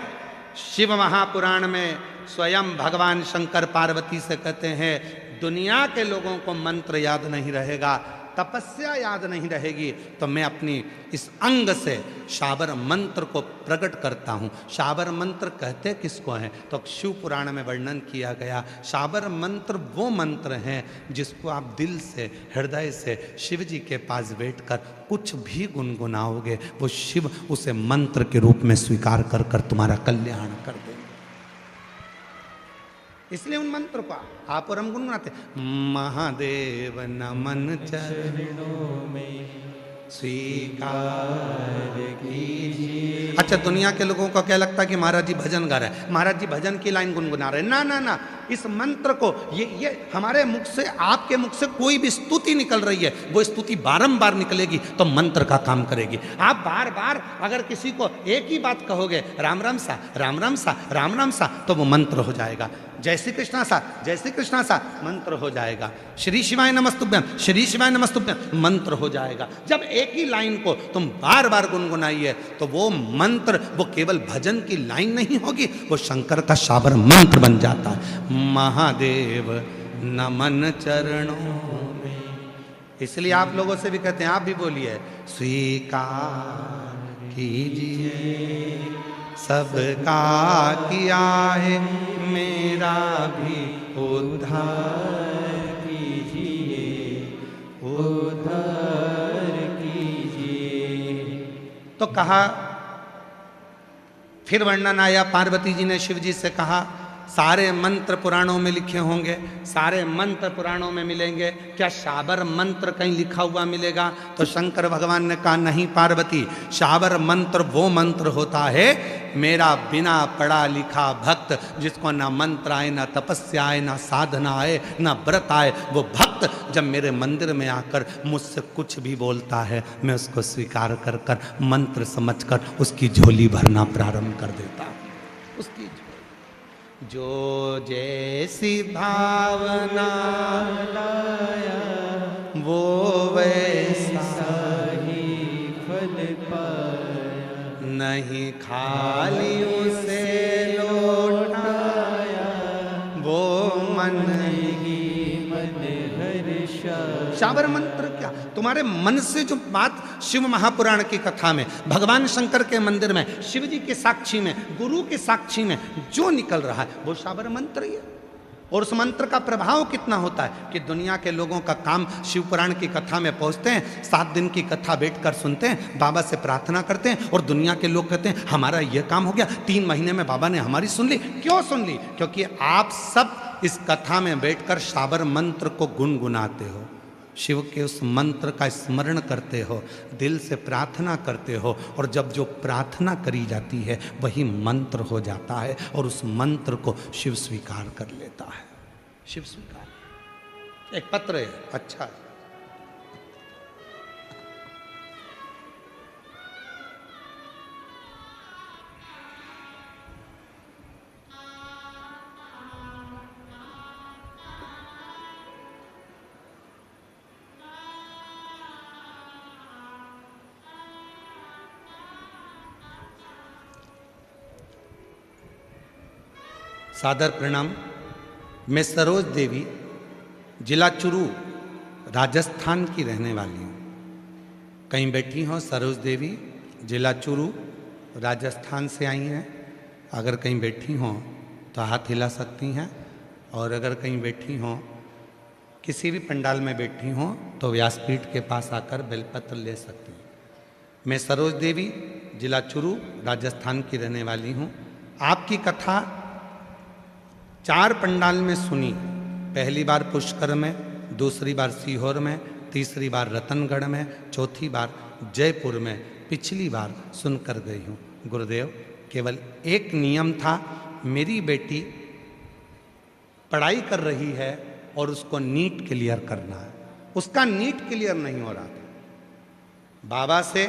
S2: शिव महापुराण में स्वयं भगवान शंकर पार्वती से कहते हैं, दुनिया के लोगों को मंत्र याद नहीं रहेगा, तपस्या याद नहीं रहेगी, तो मैं अपनी इस अंग से शाबर मंत्र को प्रकट करता हूँ। शाबर मंत्र कहते किसको हैं? तो शिव पुराण में वर्णन किया गया, शाबर मंत्र वो मंत्र हैं जिसको आप दिल से, हृदय से शिव जी के पास बैठकर कुछ भी गुनगुनाओगे, वो शिव उसे मंत्र के रूप में स्वीकार कर कर तुम्हारा कल्याण कर देंगे। इसलिए उन मंत्र को आप और हम गुनगुनाते, महादेव नमन चरणों में स्वीकार कीजिए। अच्छा, दुनिया के लोगों को क्या लगता है कि महाराज जी भजन गा रहे हैं, महाराज जी भजन की लाइन गुनगुना रहे हैं? ना ना ना, इस मंत्र को, ये हमारे मुख से, आपके मुख से कोई भी स्तुति निकल रही है, वो स्तुति बारंबार निकलेगी तो मंत्र का काम करेगी। आप बार बार अगर किसी को एक ही बात कहोगे, राम राम सा, राम राम सा, राम राम सा, तो वो मंत्र हो जाएगा। जय श्री कृष्णा सा, जय श्री कृष्णा सा, मंत्र हो जाएगा। श्री शिवाय नमस्तुभ्यम, श्री शिवाय नमस्तुभ्यम, मंत्र हो जाएगा। जब एक ही लाइन को तुम बार बार गुनगुनाइए तो वो मंत्र, वो केवल भजन की लाइन नहीं होगी, वो शंकर का शाबर मंत्र बन जाता है। महादेव नमन चरणों में, इसलिए आप लोगों से भी कहते हैं, आप भी बोलिए, स्वीकार कीजिए सबका किया है, मेरा भी उद्धार कीजिए, उद्धार कीजिए। तो कहा, फिर वर्णन आया, पार्वती जी ने शिव जी से कहा, सारे मंत्र पुराणों में लिखे होंगे, सारे मंत्र पुराणों में मिलेंगे, क्या शाबर मंत्र कहीं लिखा हुआ मिलेगा? तो शंकर भगवान ने कहा, नहीं पार्वती, शाबर मंत्र वो मंत्र होता है, मेरा बिना पढ़ा लिखा भक्त, जिसको ना मंत्र आए, ना तपस्या आए, ना साधना आए, ना व्रत आए, वो भक्त जब मेरे मंदिर में आकर मुझसे कुछ भी बोलता है, मैं उसको स्वीकार कर कर, मंत्र समझकर उसकी झोली भरना प्रारंभ कर देता हूँ। उसकी जो जैसी भावना लाया, वो वैसा ही फल पाया, नहीं खाली उसे लौटाया, वो मन ही मन हर्षा। शाबर मंत्र क्या? तुम्हारे मन से जो बात शिव महापुराण की कथा में, भगवान शंकर के मंदिर में, शिव जी के साक्षी में, गुरु के साक्षी में जो निकल रहा है, वो शाबर मंत्र ही है। और उस मंत्र का प्रभाव कितना होता है कि दुनिया के लोगों का काम शिव पुराण की कथा में पहुंचते हैं, 7 दिन की कथा बैठकर सुनते हैं, बाबा से प्रार्थना करते हैं, और दुनिया के लोग कहते हैं हमारा यह काम हो गया, 3 महीने में बाबा ने हमारी सुन ली। क्यों सुन ली? क्योंकि आप सब इस कथा में बैठकर शाबर मंत्र को गुनगुनाते हो, शिव के उस मंत्र का स्मरण करते हो, दिल से प्रार्थना करते हो, और जब जो प्रार्थना करी जाती है वही मंत्र हो जाता है, और उस मंत्र को शिव स्वीकार कर लेता है। शिव स्वीकार। एक पत्र है, अच्छा है। सादर प्रणाम। मैं सरोज देवी, जिला चुरू, राजस्थान की रहने वाली हूँ। कहीं बैठी हो सरोज देवी, जिला चुरू, राजस्थान से आई हैं। अगर कहीं बैठी हों तो हाथ हिला सकती हैं, और अगर कहीं बैठी हों, किसी भी पंडाल में बैठी हों, तो व्यासपीठ के पास आकर बेलपत्र ले सकती हैं। मैं सरोज देवी, जिला चुरू, राजस्थान की रहने वाली हूँ। आपकी कथा 4 पंडाल में सुनी। पहली बार पुष्कर में, दूसरी बार सीहोर में, तीसरी बार रतनगढ़ में, चौथी बार जयपुर में, पिछली बार सुनकर गई हूँ। गुरुदेव, केवल एक नियम था, मेरी बेटी पढ़ाई कर रही है और उसको नीट क्लियर करना है, उसका नीट क्लियर नहीं हो रहा था। बाबा से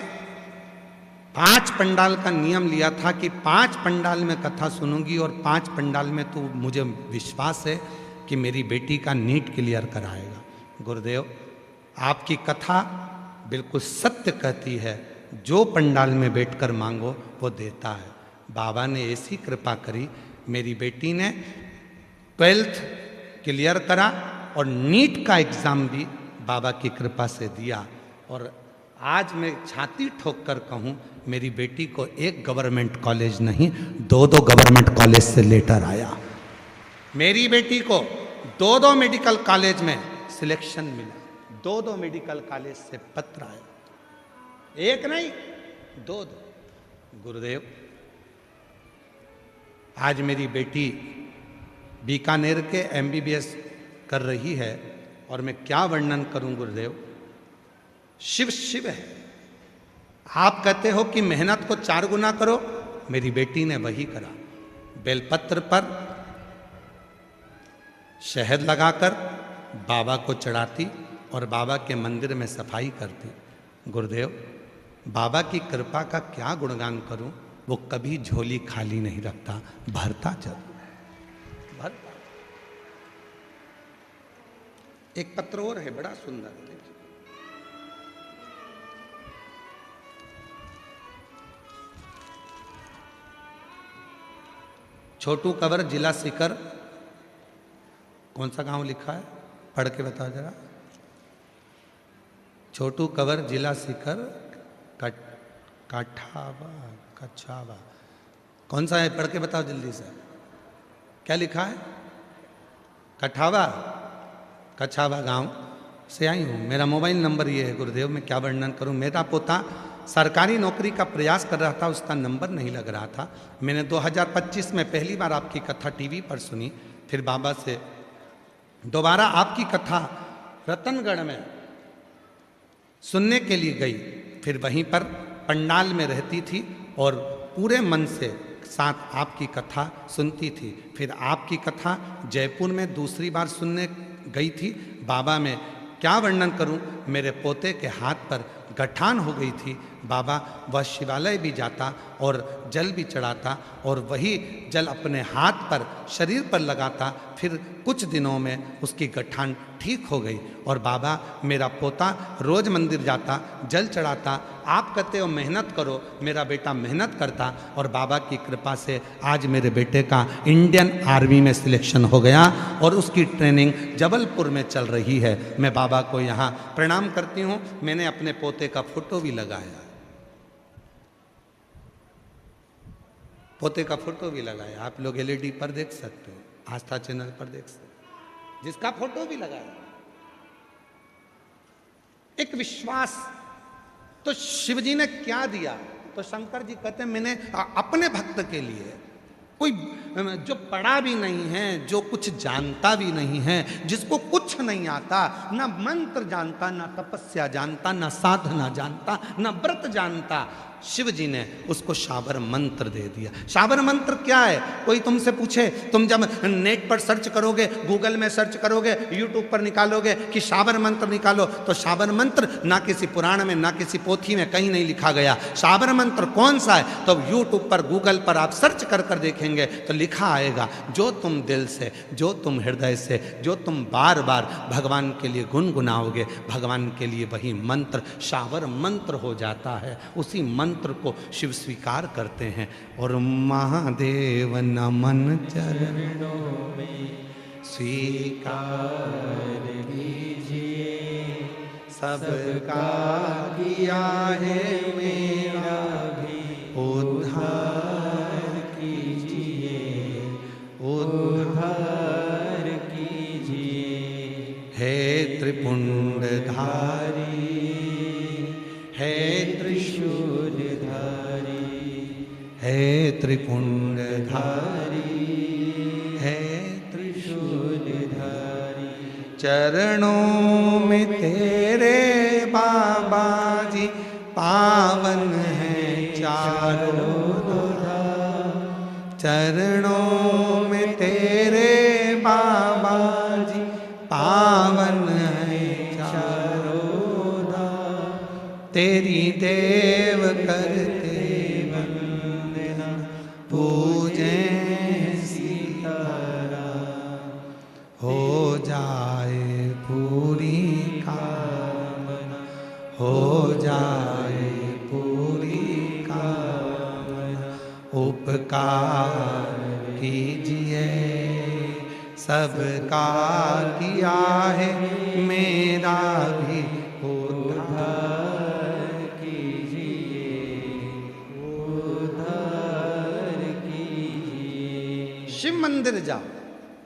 S2: 5 पंडाल का नियम लिया था कि 5 पंडाल में कथा सुनूंगी, और 5 पंडाल में तो मुझे विश्वास है कि मेरी बेटी का नीट क्लियर कराएगा। गुरुदेव, आपकी कथा बिल्कुल सत्य कहती है, जो पंडाल में बैठकर मांगो वो देता है। बाबा ने ऐसी कृपा करी, मेरी बेटी ने 12th क्लियर करा और नीट का एग्ज़ाम भी बाबा की कृपा से दिया। और आज मैं छाती ठोक कर कहूँ, मेरी बेटी को एक गवर्नमेंट कॉलेज नहीं, 2 गवर्नमेंट कॉलेज से लेटर आया। मेरी बेटी को 2 मेडिकल कॉलेज में सिलेक्शन मिला, 2 मेडिकल कॉलेज से पत्र आया, एक नहीं 2। गुरुदेव, आज मेरी बेटी बीकानेर के MBBS कर रही है, और मैं क्या वर्णन करूं गुरुदेव, शिव शिव है। आप कहते हो कि मेहनत को 4 गुना करो, मेरी बेटी ने वही करा। बेलपत्र पर शहद लगाकर बाबा को चढ़ाती और बाबा के मंदिर में सफाई करती। गुरुदेव, बाबा की कृपा का क्या गुणगान करूं, वो कभी झोली खाली नहीं रखता, भरता जरूर भरता। एक पत्र और है बड़ा सुंदर, देखिए। छोटू कवर, जिला सीकर। कौन सा गांव लिखा है, पढ़ के बताओ जरा। छोटू कवर, जिला सीकर, काठावा, कछावा। कौन सा है, पढ़ के बताओ जल्दी से। क्या लिखा है? कठावा, कछावा गांव से आई हूँ। मेरा मोबाइल नंबर ये है। गुरुदेव, मैं क्या वर्णन करूँ। मेरा पोता सरकारी नौकरी का प्रयास कर रहा था, उसका नंबर नहीं लग रहा था। मैंने 2025 में पहली बार आपकी कथा टीवी पर सुनी, फिर बाबा से दोबारा आपकी कथा रतनगढ़ में सुनने के लिए गई। फिर वहीं पर पंडाल में रहती थी और पूरे मन से साथ आपकी कथा सुनती थी। फिर आपकी कथा जयपुर में दूसरी बार सुनने गई थी। बाबा, में क्या वर्णन करूं, मेरे पोते के हाथ पर गठान हो गई थी। बाबा, वह शिवालय भी जाता और जल भी चढ़ाता और वही जल अपने हाथ पर, शरीर पर लगाता। फिर कुछ दिनों में उसकी गठान ठीक हो गई और बाबा, मेरा पोता रोज मंदिर जाता, जल चढ़ाता। आप कहते हो मेहनत करो, मेरा बेटा मेहनत करता और बाबा की कृपा से आज मेरे बेटे का इंडियन आर्मी में सिलेक्शन हो गया और उसकी ट्रेनिंग जबलपुर में चल रही है। मैं बाबा को यहाँ प्रणाम करती हूँ। मैंने अपने पोते का फोटो भी लगाया, पोते का फोटो भी लगाया। आप लोग LED पर देख सकते हो, आस्था चैनल पर देख सकते हो, जिसका फोटो भी लगाया। एक विश्वास। तो शिव जी ने क्या दिया? तो शंकर जी कहते हैं, मैंने अपने भक्त के लिए, कोई जो पढ़ा भी नहीं है, जो कुछ जानता भी नहीं है, जिसको कुछ नहीं आता, ना मंत्र जानता, ना तपस्या जानता, ना साधना जानता, ना व्रत जानता, शिव जी ने उसको शाबर मंत्र दे दिया। शाबर मंत्र क्या है? कोई तुमसे पूछे, तुम जब नेट पर सर्च करोगे, गूगल में सर्च करोगे, यूट्यूब पर निकालोगे कि शाबर मंत्र निकालो, तो शाबर मंत्र ना किसी पुराण में, ना किसी पोथी में कहीं नहीं लिखा गया। शाबर मंत्र कौन सा है? तो यूट्यूब पर, गूगल पर आप सर्च कर कर देखेंगे तो लिखा आएगा। जो तुम दिल से, जो तुम हृदय से, जो तुम बार बार भगवान के लिए गुनगुनाओगे, भगवान के लिए वही मंत्र शाबर मंत्र हो जाता है। उसी मंत्र को शिव स्वीकार करते हैं। और महादेव नमन चरणों में स्वीकार कीजिए, सबका किया है मेरा भी उद्धार कीजिए, उद्धार कीजिए। हे त्रिपुंडधारी, हे त्रिशूलधारी, हे त्रिपुंडधारी, हे त्रिशूलधारी। चरणों में तेरे बाबा जी पावन है चारों धाम। चरणों में तेरे बाबा जी पावन है चारों धाम। तेरी देव करते वंदना, पूजे सीताराम। हो जाए पूरी कामना, हो जाए पूरी कामना। उपकार कीजिए, सबका किया है मेरा भी उद्धार कीजिए, उद्धार कीजिए। शिव मंदिर जाओ,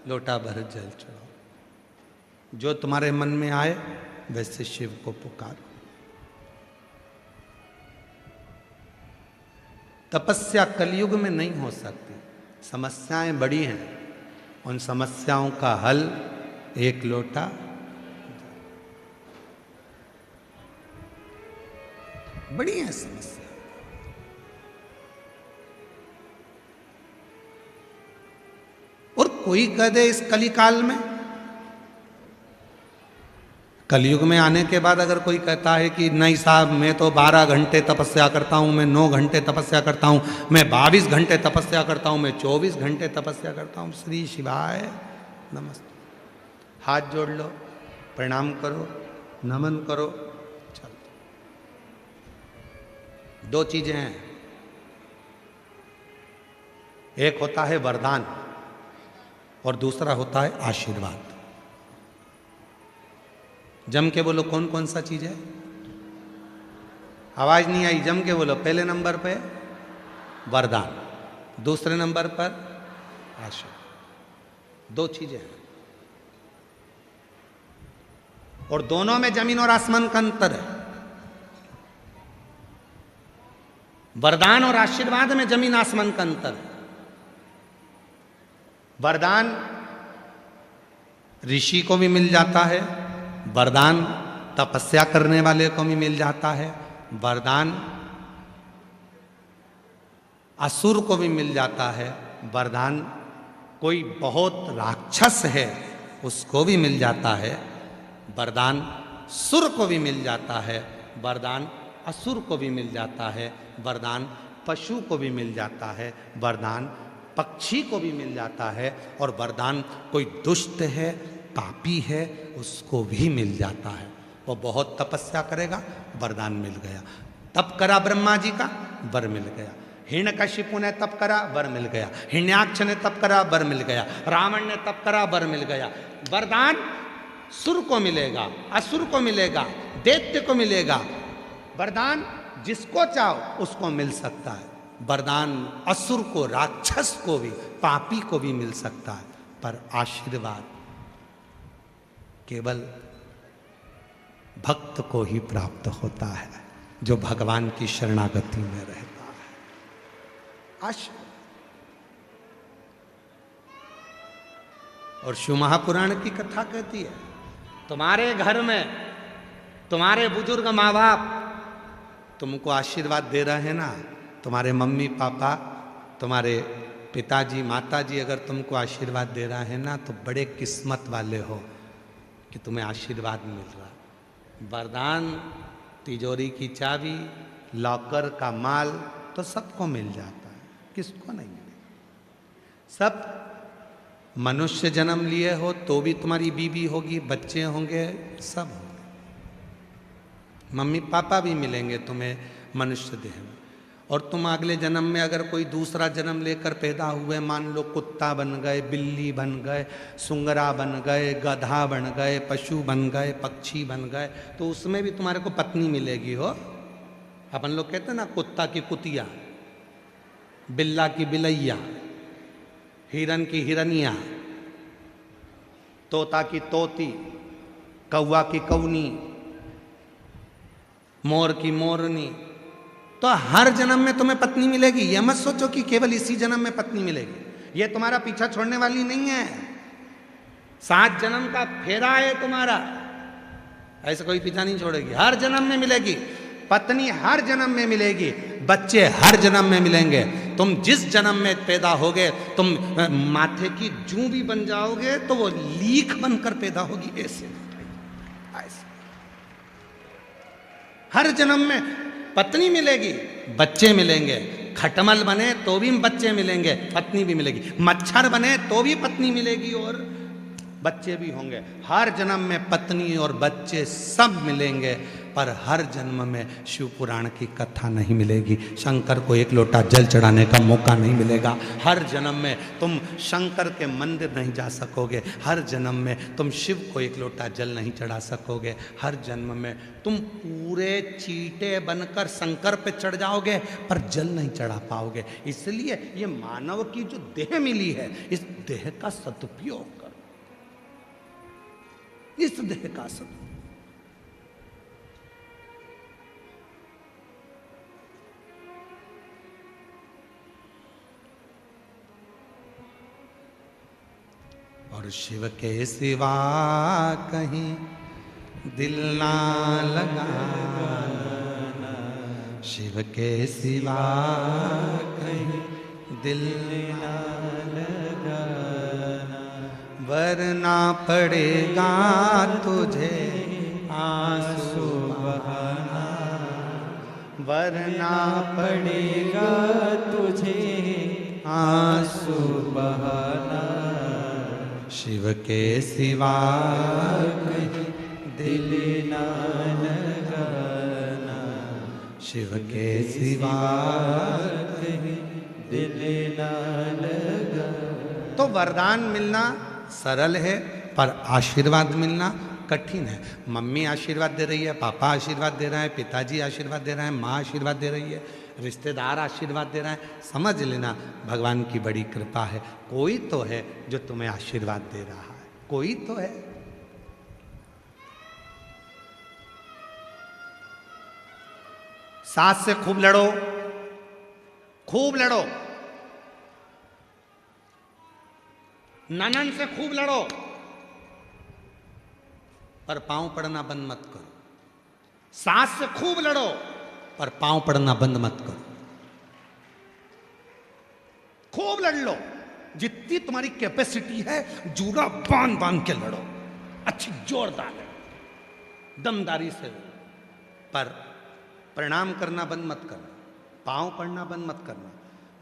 S2: लोटा भर जल चढ़ाओ। जो तुम्हारे मन में आए वैसे शिव को पुकारो। तपस्या कलयुग में नहीं हो सकती, समस्याएं बड़ी हैं। उन समस्याओं का हल एक लोटा। बड़ी है समस्या। और कोई कह दे इस कलिकाल में कलयुग में आने के बाद अगर कोई कहता है कि नहीं साहब मैं तो 12 घंटे तपस्या करता हूँ, मैं 9 घंटे तपस्या करता हूँ, मैं 22 घंटे तपस्या करता हूँ, मैं 24 घंटे तपस्या करता हूँ, श्री शिवाय नमस्ते, हाथ जोड़ लो, प्रणाम करो, नमन करो, चल। दो चीजें हैं, एक होता है वरदान और दूसरा होता है आशीर्वाद। जम के बोलो कौन कौन सा चीज है? आवाज नहीं आई, जम के बोलो। पहले नंबर पे वरदान, दूसरे नंबर पर आशीर्वाद। दो चीजें हैं और दोनों में जमीन और आसमान का अंतर है। वरदान और आशीर्वाद में जमीन आसमान का अंतर है। वरदान ऋषि को भी मिल जाता है, वरदान तपस्या करने वाले को भी मिल जाता है, वरदान असुर को भी मिल जाता है, वरदान कोई बहुत राक्षस है उसको भी मिल जाता है, वरदान सुर को भी मिल जाता है, वरदान असुर को भी मिल जाता है, वरदान पशु को भी मिल जाता है, वरदान पक्षी को भी मिल जाता है, और वरदान कोई दुष्ट है पापी है उसको भी मिल जाता है। वो बहुत तपस्या करेगा, वरदान मिल गया। तप करा ब्रह्मा जी का, वर मिल गया। हिरण्यकशिपु ने तप करा, वर मिल गया। हिरण्याक्ष ने तप करा, वर मिल गया। रावण ने तप करा, वर मिल गया। वरदान सुर को मिलेगा, असुर को मिलेगा, दैत्य को मिलेगा। वरदान जिसको चाहो उसको मिल सकता है। वरदान असुर को, राक्षस को भी, पापी को भी मिल सकता है। पर आशीर्वाद केवल भक्त को ही प्राप्त होता है जो भगवान की शरणागति में रहता है। आशीर्वाद। और शिव महापुराण की कथा कहती है, तुम्हारे घर में तुम्हारे बुजुर्ग माँ बाप तुमको आशीर्वाद दे रहे हैं ना, तुम्हारे मम्मी पापा, तुम्हारे पिताजी माताजी अगर तुमको आशीर्वाद दे रहा है ना, तो बड़े किस्मत वाले हो कि तुम्हें आशीर्वाद मिल रहा। वरदान, तिजोरी की चाबी, लॉकर का माल तो सबको मिल जाता है, किसको नहीं मिलेगा? सब मनुष्य जन्म लिए हो तो भी तुम्हारी बीवी होगी, बच्चे होंगे, सब होंगे, मम्मी पापा भी मिलेंगे तुम्हें मनुष्य देह में। और तुम अगले जन्म में अगर कोई दूसरा जन्म लेकर पैदा हुए, मान लो कुत्ता बन गए, बिल्ली बन गए, सुंगरा बन गए, गधा बन गए, पशु बन गए, पक्षी बन गए, तो उसमें भी तुम्हारे को पत्नी मिलेगी हो। अपन लोग कहते हैं ना, कुत्ता की कुतिया, बिल्ला की बिलैया, हिरन की हिरनिया, तोता की तोती, कौवा की कौनी, मोर की मोरनी। तो हर जन्म में तुम्हें पत्नी मिलेगी। यह मत सोचो कि केवल इसी जन्म में पत्नी मिलेगी। यह तुम्हारा पीछा छोड़ने वाली नहीं है। 7 जन्म का फेरा है तुम्हारा, ऐसे कोई पीछा नहीं छोड़ेगी। हर जन्म में मिलेगी पत्नी, हर जन्म में मिलेगी बच्चे, हर जन्म में मिलेंगे। तुम जिस जन्म में पैदा होगे, तुम माथे की जूं भी बन जाओगे तो वो लीख बनकर पैदा होगी। ऐसे हर जन्म में पत्नी मिलेगी, बच्चे मिलेंगे। खटमल बने तो भी बच्चे मिलेंगे, पत्नी भी मिलेगी। मच्छर बने तो भी पत्नी मिलेगी और बच्चे भी होंगे। हर जन्म में पत्नी और बच्चे सब मिलेंगे, पर हर जन्म में शिव पुराण की कथा नहीं मिलेगी। शंकर को एक लोटा जल चढ़ाने का मौका नहीं मिलेगा। हर जन्म में तुम शंकर के मंदिर नहीं जा सकोगे। हर जन्म में तुम शिव को एक लोटा जल नहीं चढ़ा सकोगे। हर जन्म में तुम पूरे चीटे बनकर शंकर पे चढ़ जाओगे, पर जल नहीं चढ़ा पाओगे। इसलिए ये मानव की जो देह मिली है, इस देह का सदुपयोग करो, इस देह का सदुपयोग। और शिव के सिवा कहीं दिल ना लगाना, शिव के सिवा कहीं दिल ना लगाना, वरना पड़ेगा तुझे
S1: आंसू बहाना,
S2: वरना
S1: पड़ेगा तुझे आंसू बहाना।
S2: शिव के सिवा
S1: दिल ना लगाना,
S2: शिव के सिवा
S1: दिल ना लगा।
S2: तो वरदान मिलना सरल है, पर आशीर्वाद मिलना कठिन है। मम्मी आशीर्वाद दे रही है, पापा आशीर्वाद दे रहे हैं, पिताजी आशीर्वाद दे रहे हैं, माँ आशीर्वाद दे रही है, रिश्तेदार आशीर्वाद दे रहे हैं। समझ लेना भगवान की बड़ी कृपा है। कोई तो है जो तुम्हें आशीर्वाद दे रहा है, कोई तो है। सास से खूब लड़ो, खूब लड़ो, ननन से खूब लड़ो, पर पांव पड़ना बंद मत करो। सास से खूब लड़ो, पर पांव पड़ना बंद मत करो। खूब लड़ लो, जितनी तुम्हारी कैपेसिटी है जूड़ा बांध बांध के लड़ो, अच्छी जोरदार लड़ो, दमदारी से लड़ो, पर प्रणाम करना बंद मत करना, पांव पड़ना बंद मत करना।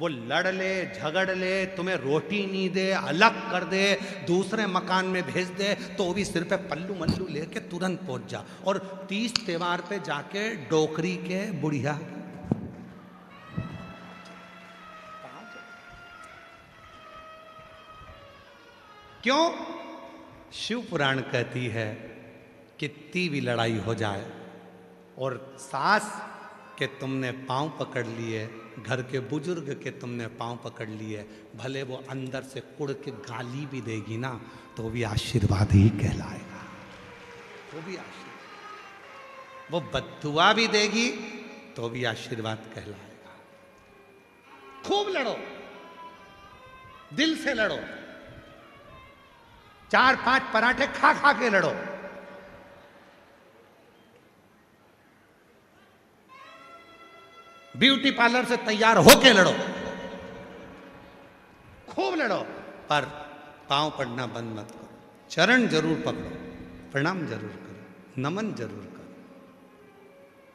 S2: वो लड़ ले, झगड़ ले, तुम्हें रोटी नहीं दे, अलग कर दे, दूसरे मकान में भेज दे, तो भी सिर पे पल्लू मल्लू लेके तुरंत पहुंच जा। और 30 त्योहार पे जाके डोकरी के बुढ़िया क्यों? शिव पुराण कहती है कितनी भी लड़ाई हो जाए और सास के तुमने पांव पकड़ लिए, घर के बुजुर्ग के तुमने पांव पकड़ लिए, भले वो अंदर से कुड़ के गाली भी देगी ना, तो भी आशीर्वाद ही कहलाएगा। वो भी आशीर्वाद, वो बद्दुआ भी देगी तो भी आशीर्वाद कहलाएगा। खूब लड़ो, दिल से लड़ो, 4-5 पराठे खा खा के लड़ो। ब्यूटी पार्लर से तैयार होके लड़ो, खूब लड़ो, पर पांव पड़ना बंद मत करो। चरण जरूर पकड़ो, प्रणाम जरूर करो, नमन जरूर करो।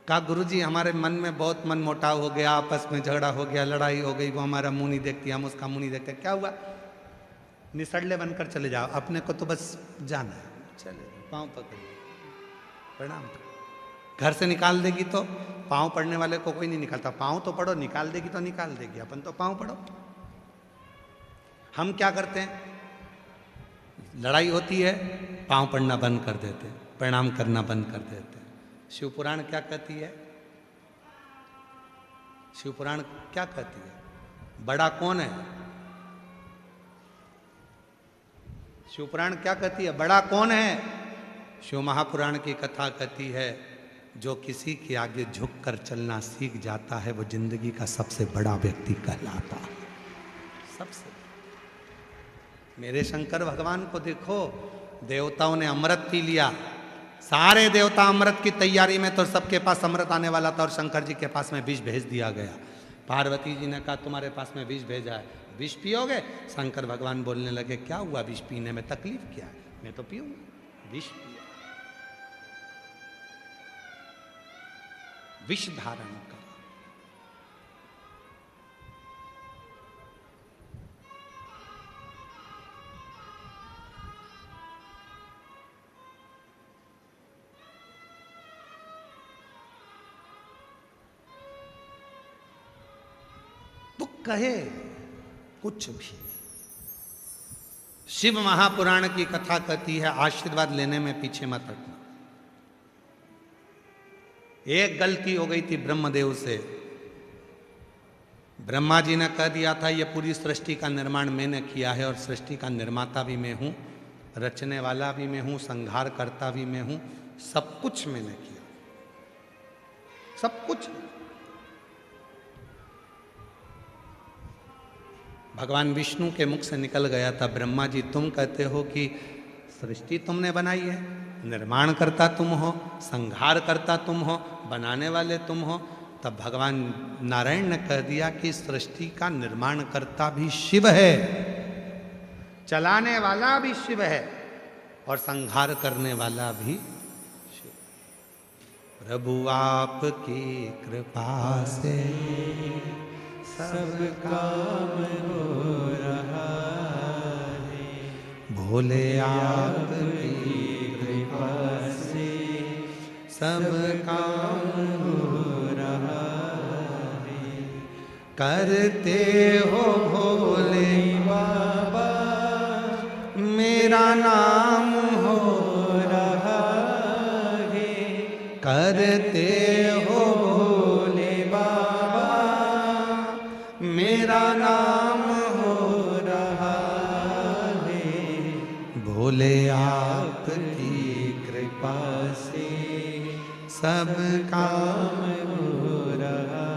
S2: कहा गुरुजी हमारे मन में बहुत मन मोटाव हो गया, आपस में झगड़ा हो गया, लड़ाई हो गई, वो हमारा मुंह नहीं देखती, हम उसका मुंह नहीं देखते। क्या हुआ? निसड़ले बनकर चले जाओ, अपने को तो बस जाना है, चले पांव पकड़िए, प्रणाम करो। घर से निकाल देगी तो पांव पड़ने वाले को कोई नहीं निकालता, पांव तो पड़ो, निकाल देगी तो निकाल देगी, अपन तो पांव पड़ो। हम क्या करते हैं? लड़ाई होती है, पांव पड़ना बंद कर देते हैं, प्रणाम करना बंद कर देते हैं। शिव पुराण क्या कहती है? शिव पुराण क्या कहती है? बड़ा कौन है? शिव पुराण क्या कहती है? बड़ा कौन है? शिव महापुराण की कथा कहती है जो किसी के आगे झुककर चलना सीख जाता है वो जिंदगी का सबसे बड़ा व्यक्ति कहलाता है। सबसे। मेरे शंकर भगवान को देखो, देवताओं ने अमृत पी लिया, सारे देवता अमृत की तैयारी में, तो सबके पास अमृत आने वाला था और शंकर जी के पास में विष भेज दिया गया। पार्वती जी ने कहा तुम्हारे पास में विष भेजा है, विष पियोगे? शंकर भगवान बोलने लगे क्या हुआ, विष पीने में तकलीफ क्या है, मैं तो पीऊंगा। विष पिया, विष धारण करा। तो कहे कुछ भी। शिव महापुराण की कथा कहती है आशीर्वाद लेने में पीछे मत हटना। एक गलती हो गई थी ब्रह्मदेव से। ब्रह्मा जी ने कह दिया था ये पूरी सृष्टि का निर्माण मैंने किया है और सृष्टि का निर्माता भी मैं हूं, रचने वाला भी मैं हूं, संहार करता भी मैं हूं, सब कुछ मैंने किया, सब कुछ। भगवान विष्णु के मुख से निकल गया था, ब्रह्मा जी तुम कहते हो कि सृष्टि तुमने बनाई है, निर्माण करता तुम हो, संहार करता तुम हो, बनाने वाले तुम हो। तब भगवान नारायण ने कह दिया कि सृष्टि का निर्माण करता भी शिव है, चलाने वाला भी शिव है और संहार करने वाला भी शिव। प्रभु आपकी कृपा से
S1: सब काम हो रहा है,
S2: भोले आपकी
S1: कृपा से
S2: सब काम
S1: हो रहा है।
S2: करते हो भोले
S1: बाबा
S2: मेरा नाम हो
S1: रहा है,
S2: करते हो
S1: भोले बाबा
S2: मेरा नाम
S1: हो रहा है,
S2: भोले आपकी
S1: कृपा से
S2: सब काम
S1: हो रहा।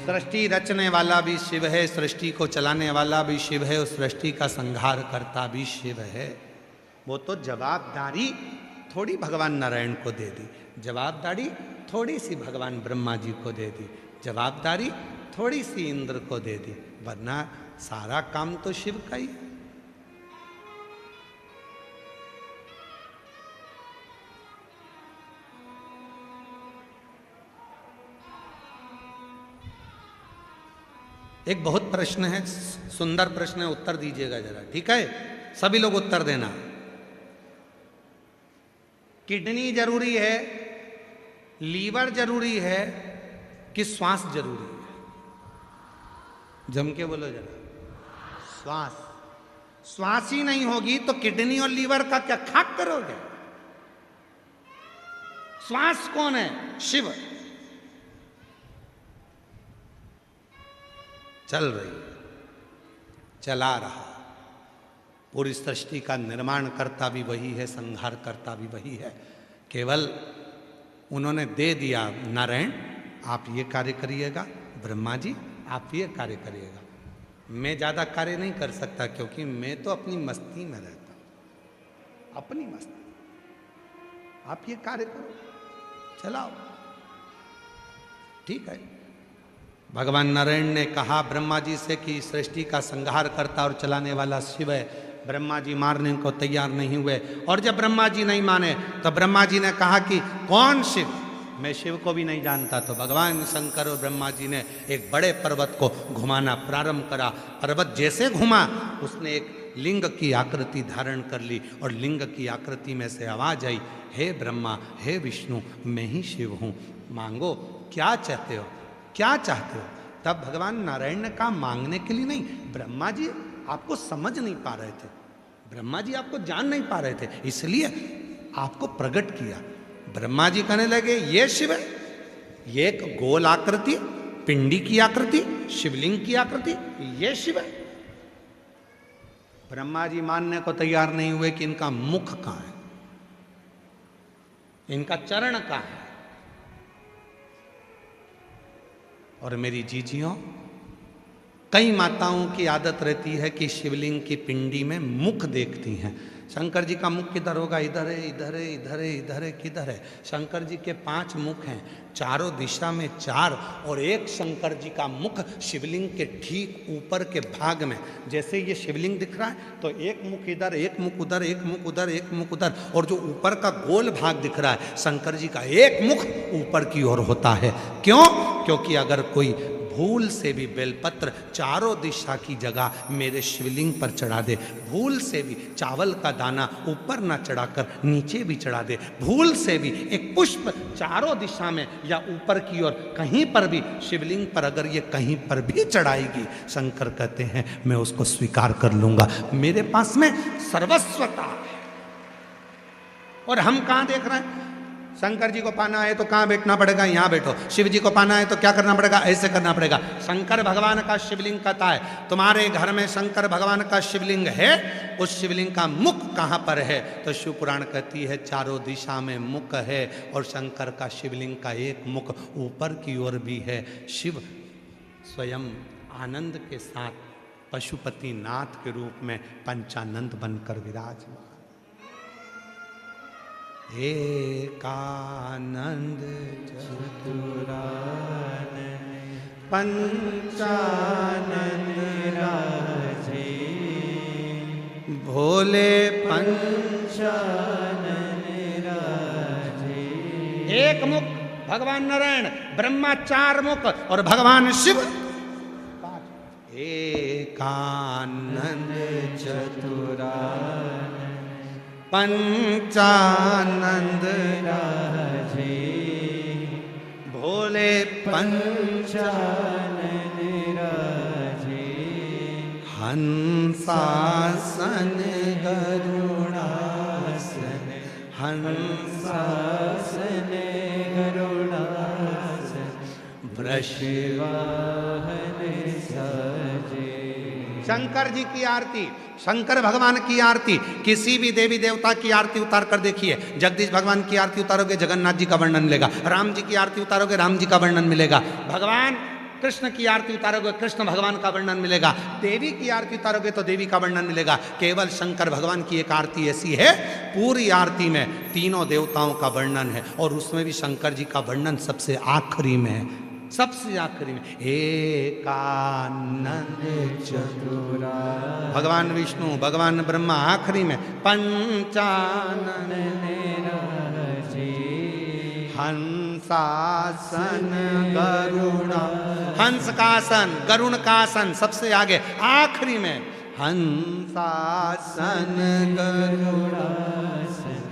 S2: सृष्टि रचने वाला भी शिव है, सृष्टि को चलाने वाला भी शिव है, उस सृष्टि का संहार करता भी शिव है। वो तो जवाबदारी थोड़ी भगवान नारायण को दे दी, जवाबदारी थोड़ी सी भगवान ब्रह्मा जी को दे दी, जवाबदारी थोड़ी सी इंद्र को दे दी, वरना सारा काम तो शिव का ही है। एक बहुत प्रश्न है, सुंदर प्रश्न है, उत्तर दीजिएगा जरा, ठीक है? सभी लोग उत्तर देना। किडनी जरूरी है, लीवर जरूरी है कि श्वास जरूरी है? जम के बोलो जरा। श्वास। श्वास ही नहीं होगी तो किडनी और लीवर का क्या खाक करोगे? श्वास कौन है? शिव। चल रही, चला रहा, पूरी सृष्टि का निर्माण करता भी वही है, संहार करता भी वही है। केवल उन्होंने दे दिया, नारायण आप ये कार्य करिएगा, ब्रह्मा जी आप ये कार्य करिएगा। मैं ज़्यादा कार्य नहीं कर सकता क्योंकि मैं तो अपनी मस्ती में रहता हूँ, अपनी मस्ती। आप ये कार्य करो, चलाओ, ठीक है। भगवान नारायण ने कहा ब्रह्मा जी से कि सृष्टि का संहार करता और चलाने वाला शिव है। ब्रह्मा जी मारने को तैयार नहीं हुए, और जब ब्रह्मा जी नहीं माने तो ब्रह्मा जी ने कहा कि कौन शिव? मैं शिव को भी नहीं जानता। तो भगवान शंकर और ब्रह्मा जी ने एक बड़े पर्वत को घुमाना प्रारंभ करा। पर्वत जैसे घुमा, उसने एक लिंग की आकृति धारण कर ली, और लिंग की आकृति में से आवाज आई, हे ब्रह्मा, हे विष्णु, मैं ही शिव हूँ, मांगो क्या चाहते हो, क्या चाहते हो? तब भगवान नारायण ने कहा मांगने के लिए नहीं, ब्रह्मा जी आपको समझ नहीं पा रहे थे, ब्रह्मा जी आपको जान नहीं पा रहे थे, इसलिए आपको प्रकट किया। ब्रह्मा जी कहने लगे ये शिव है, ये एक गोल आकृति, पिंडी की आकृति, शिवलिंग की आकृति, ये शिव है। ब्रह्मा जी मानने को तैयार नहीं हुए कि इनका मुख कहां है, इनका चरण कहां है। और मेरी जीजियों, कई माताओं की आदत रहती है कि शिवलिंग की पिंडी में मुख देखती हैं। शंकर जी का मुख किधर होगा? इधर है, इधर है, इधर है, इधर है, किधर है? शंकर जी के 5 मुख हैं, चारों दिशा में 4, और एक शंकर जी का मुख शिवलिंग के ठीक ऊपर के भाग में। जैसे ये शिवलिंग दिख रहा है तो एक मुख इधर, एक मुख उधर, एक मुख उधर, एक मुख उधर, और जो ऊपर का गोल भाग दिख रहा है शंकर जी का एक मुख ऊपर की ओर होता है। क्यों? क्योंकि अगर कोई भूल से भी बेलपत्र चारों दिशा की जगह मेरे शिवलिंग पर चढ़ा दे, भूल से भी चावल का दाना ऊपर ना चढ़ाकर नीचे भी चढ़ा दे, भूल से भी एक पुष्प चारों दिशा में या ऊपर की ओर कहीं पर भी शिवलिंग पर अगर ये कहीं पर भी चढ़ाएगी, शंकर कहते हैं मैं उसको स्वीकार कर लूंगा। मेरे पास में सर्वस्वता है। और हम कहां देख रहे हैं? शंकर जी को पाना है तो कहाँ बैठना पड़ेगा? यहाँ बैठो। शिव जी को पाना है तो क्या करना पड़ेगा? ऐसे करना पड़ेगा। शंकर भगवान का शिवलिंग कहता है तुम्हारे घर में शंकर भगवान का शिवलिंग है, उस शिवलिंग का मुख कहाँ पर है? तो शिव पुराण कहती है चारों दिशा में मुख है, और शंकर का शिवलिंग का एक मुख ऊपर की ओर भी है। शिव स्वयं आनंद के साथ पशुपति नाथ के रूप में पंचानंद बनकर विराजमान। एकानंद चतुरानन पंचानन राजे, भोले पंचानन राजे। एक मुख भगवान नारायण, ब्रह्मा 4 मुख और भगवान शिव 5। एकानंद
S1: चतुरानन
S2: पंचानंद
S1: राजे,
S2: भोले
S1: पंचानन राजे,
S2: हंसासन
S1: गरुड़ासन, हंसासन गरुड़ासन, वृषवाहन साजे।
S2: शंकर जी की आरती, शंकर भगवान की आरती, किसी भी देवी देवता की आरती उतार कर देखिए। जगदीश भगवान की आरती उतारोगे जगन्नाथ जी का वर्णन मिलेगा, राम जी की आरती उतारोगे राम जी का वर्णन मिलेगा, भगवान कृष्ण की आरती उतारोगे कृष्ण भगवान का वर्णन मिलेगा, देवी की आरती उतारोगे तो देवी का वर्णन मिलेगा। केवल शंकर भगवान की एक आरती ऐसी है, पूरी आरती में तीनों देवताओं का वर्णन है और उसमें भी शंकर जी का वर्णन सबसे आखिरी में है, सबसे आखिरी में। एकानंद
S1: चतुरा
S2: भगवान विष्णु भगवान ब्रह्मा आखिरी में, पंचानन
S1: राजे,
S2: हंसासन गरुड़ा, हंस का आसन गरुण का आसन सबसे आगे, आखिरी में हंसासन
S1: गरुड़ासन,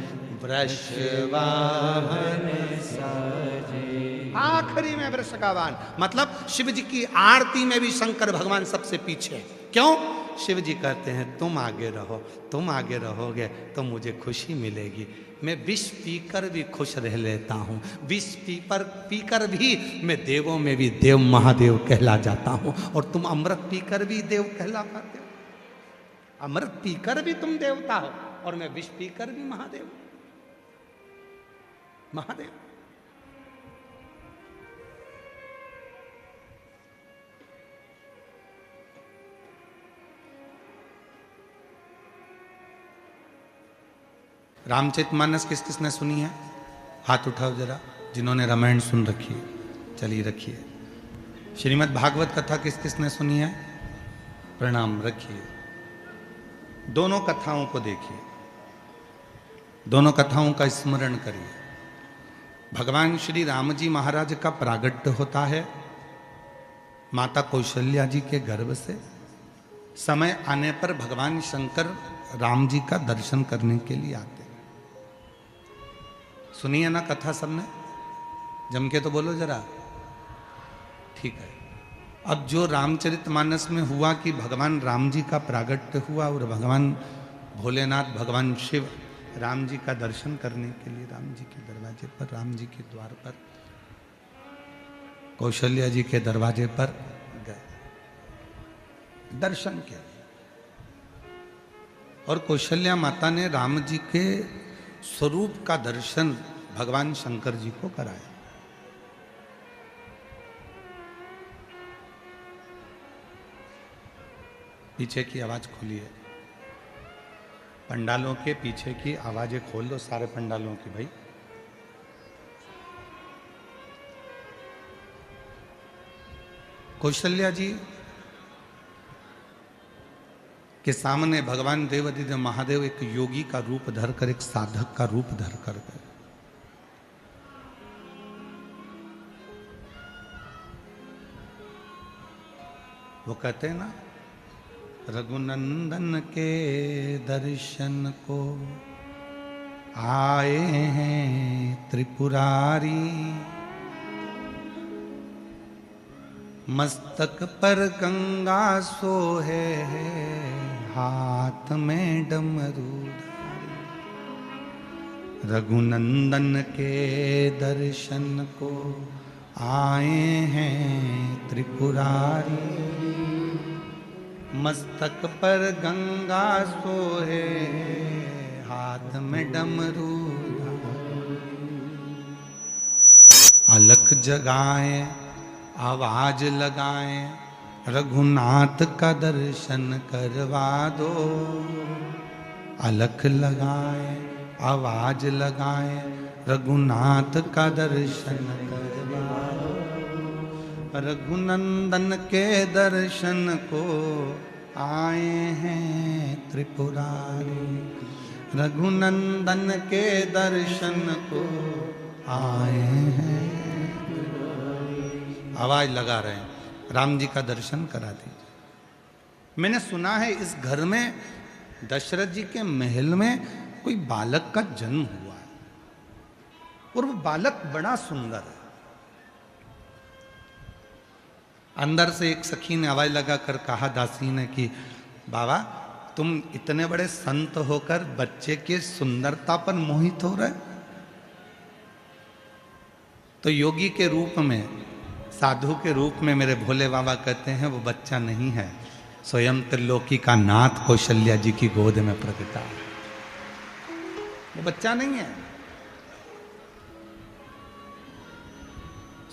S2: वृषवाहन
S1: साजे।
S2: आखिरी में वृष का वाहन, मतलब शिव जी की आरती में भी शंकर भगवान सबसे पीछे। क्यों? शिव जी कहते हैं तुम आगे रहो, तुम आगे रहोगे तो मुझे खुशी मिलेगी। मैं विष पीकर भी खुश रह लेता हूँ, विष पीकर भी मैं देवों में भी देव महादेव कहला जाता हूँ, और तुम अमृत पीकर भी देव कहला पाते हो। अमृत पीकर भी तुम देवता हो और मैं विष पीकर भी महादेव। महादेव रामचरितमानस किस किसने सुनी है? हाथ उठाओ जरा, जिन्होंने रामायण सुन रखी है, चलिए रखिए। श्रीमद् भागवत कथा किस किसने सुनी है? प्रणाम, रखिए। दोनों कथाओं को देखिए, दोनों कथाओं का स्मरण करिए। भगवान श्री राम जी महाराज का प्रागट्य होता है माता कौशल्या जी के गर्भ से। समय आने पर भगवान शंकर राम जी का दर्शन करने के लिए आते। सुनिए ना कथा सबने, जम के तो बोलो जरा, ठीक है। अब जो रामचरितमानस में हुआ कि भगवान राम जी का प्रागट्य हुआ और भगवान भोलेनाथ भगवान शिव राम जी का दर्शन करने के लिए राम जी के दरवाजे पर, राम जी के द्वार पर, कौशल्या जी के दरवाजे पर गए, दर्शन किया। और कौशल्या माता ने राम जी के स्वरूप का दर्शन भगवान शंकर जी को कराया। पीछे की आवाज खोलिए, पंडालों के पीछे की आवाजें खोल दो, सारे पंडालों की भाई। कौशल्या जी के सामने भगवान देवाधिदेव महादेव एक योगी का रूप धरकर, एक साधक का रूप धरकर गए। वो कहते हैं ना, रघुनंदन के दर्शन को आए हैं त्रिपुरारी, मस्तक पर गंगा सोहे है, हाथ में डमरू धारी। रघुनंदन के दर्शन को आए हैं त्रिपुरारी, मस्तक पर गंगा सोहे, हाथ में डमरू अलख जगाए, आवाज लगाए, रघुनाथ का दर्शन करवा दो। अलख लगाए, आवाज लगाए, रघुनाथ का दर्शन करवा दो। रघुनंदन के दर्शन को आए हैं त्रिपुरारी, रघुनंदन के दर्शन को आए हैं। आवाज लगा रहे हैं, राम जी का दर्शन करा दीजिए। मैंने सुना है इस घर में, दशरथ जी के महल में कोई बालक का जन्म हुआ है और वो बालक बड़ा सुंदर है। अंदर से एक सखी ने आवाज लगाकर कहा दासी ने कि बाबा तुम इतने बड़े संत होकर बच्चे के सुंदरता पर मोहित हो रहे। तो योगी के रूप में, साधु के रूप में मेरे भोले बाबा कहते हैं वो बच्चा नहीं है, स्वयं त्रिलोकी का नाथ कौशल्या जी की गोद में प्रगटा है। वो बच्चा नहीं है,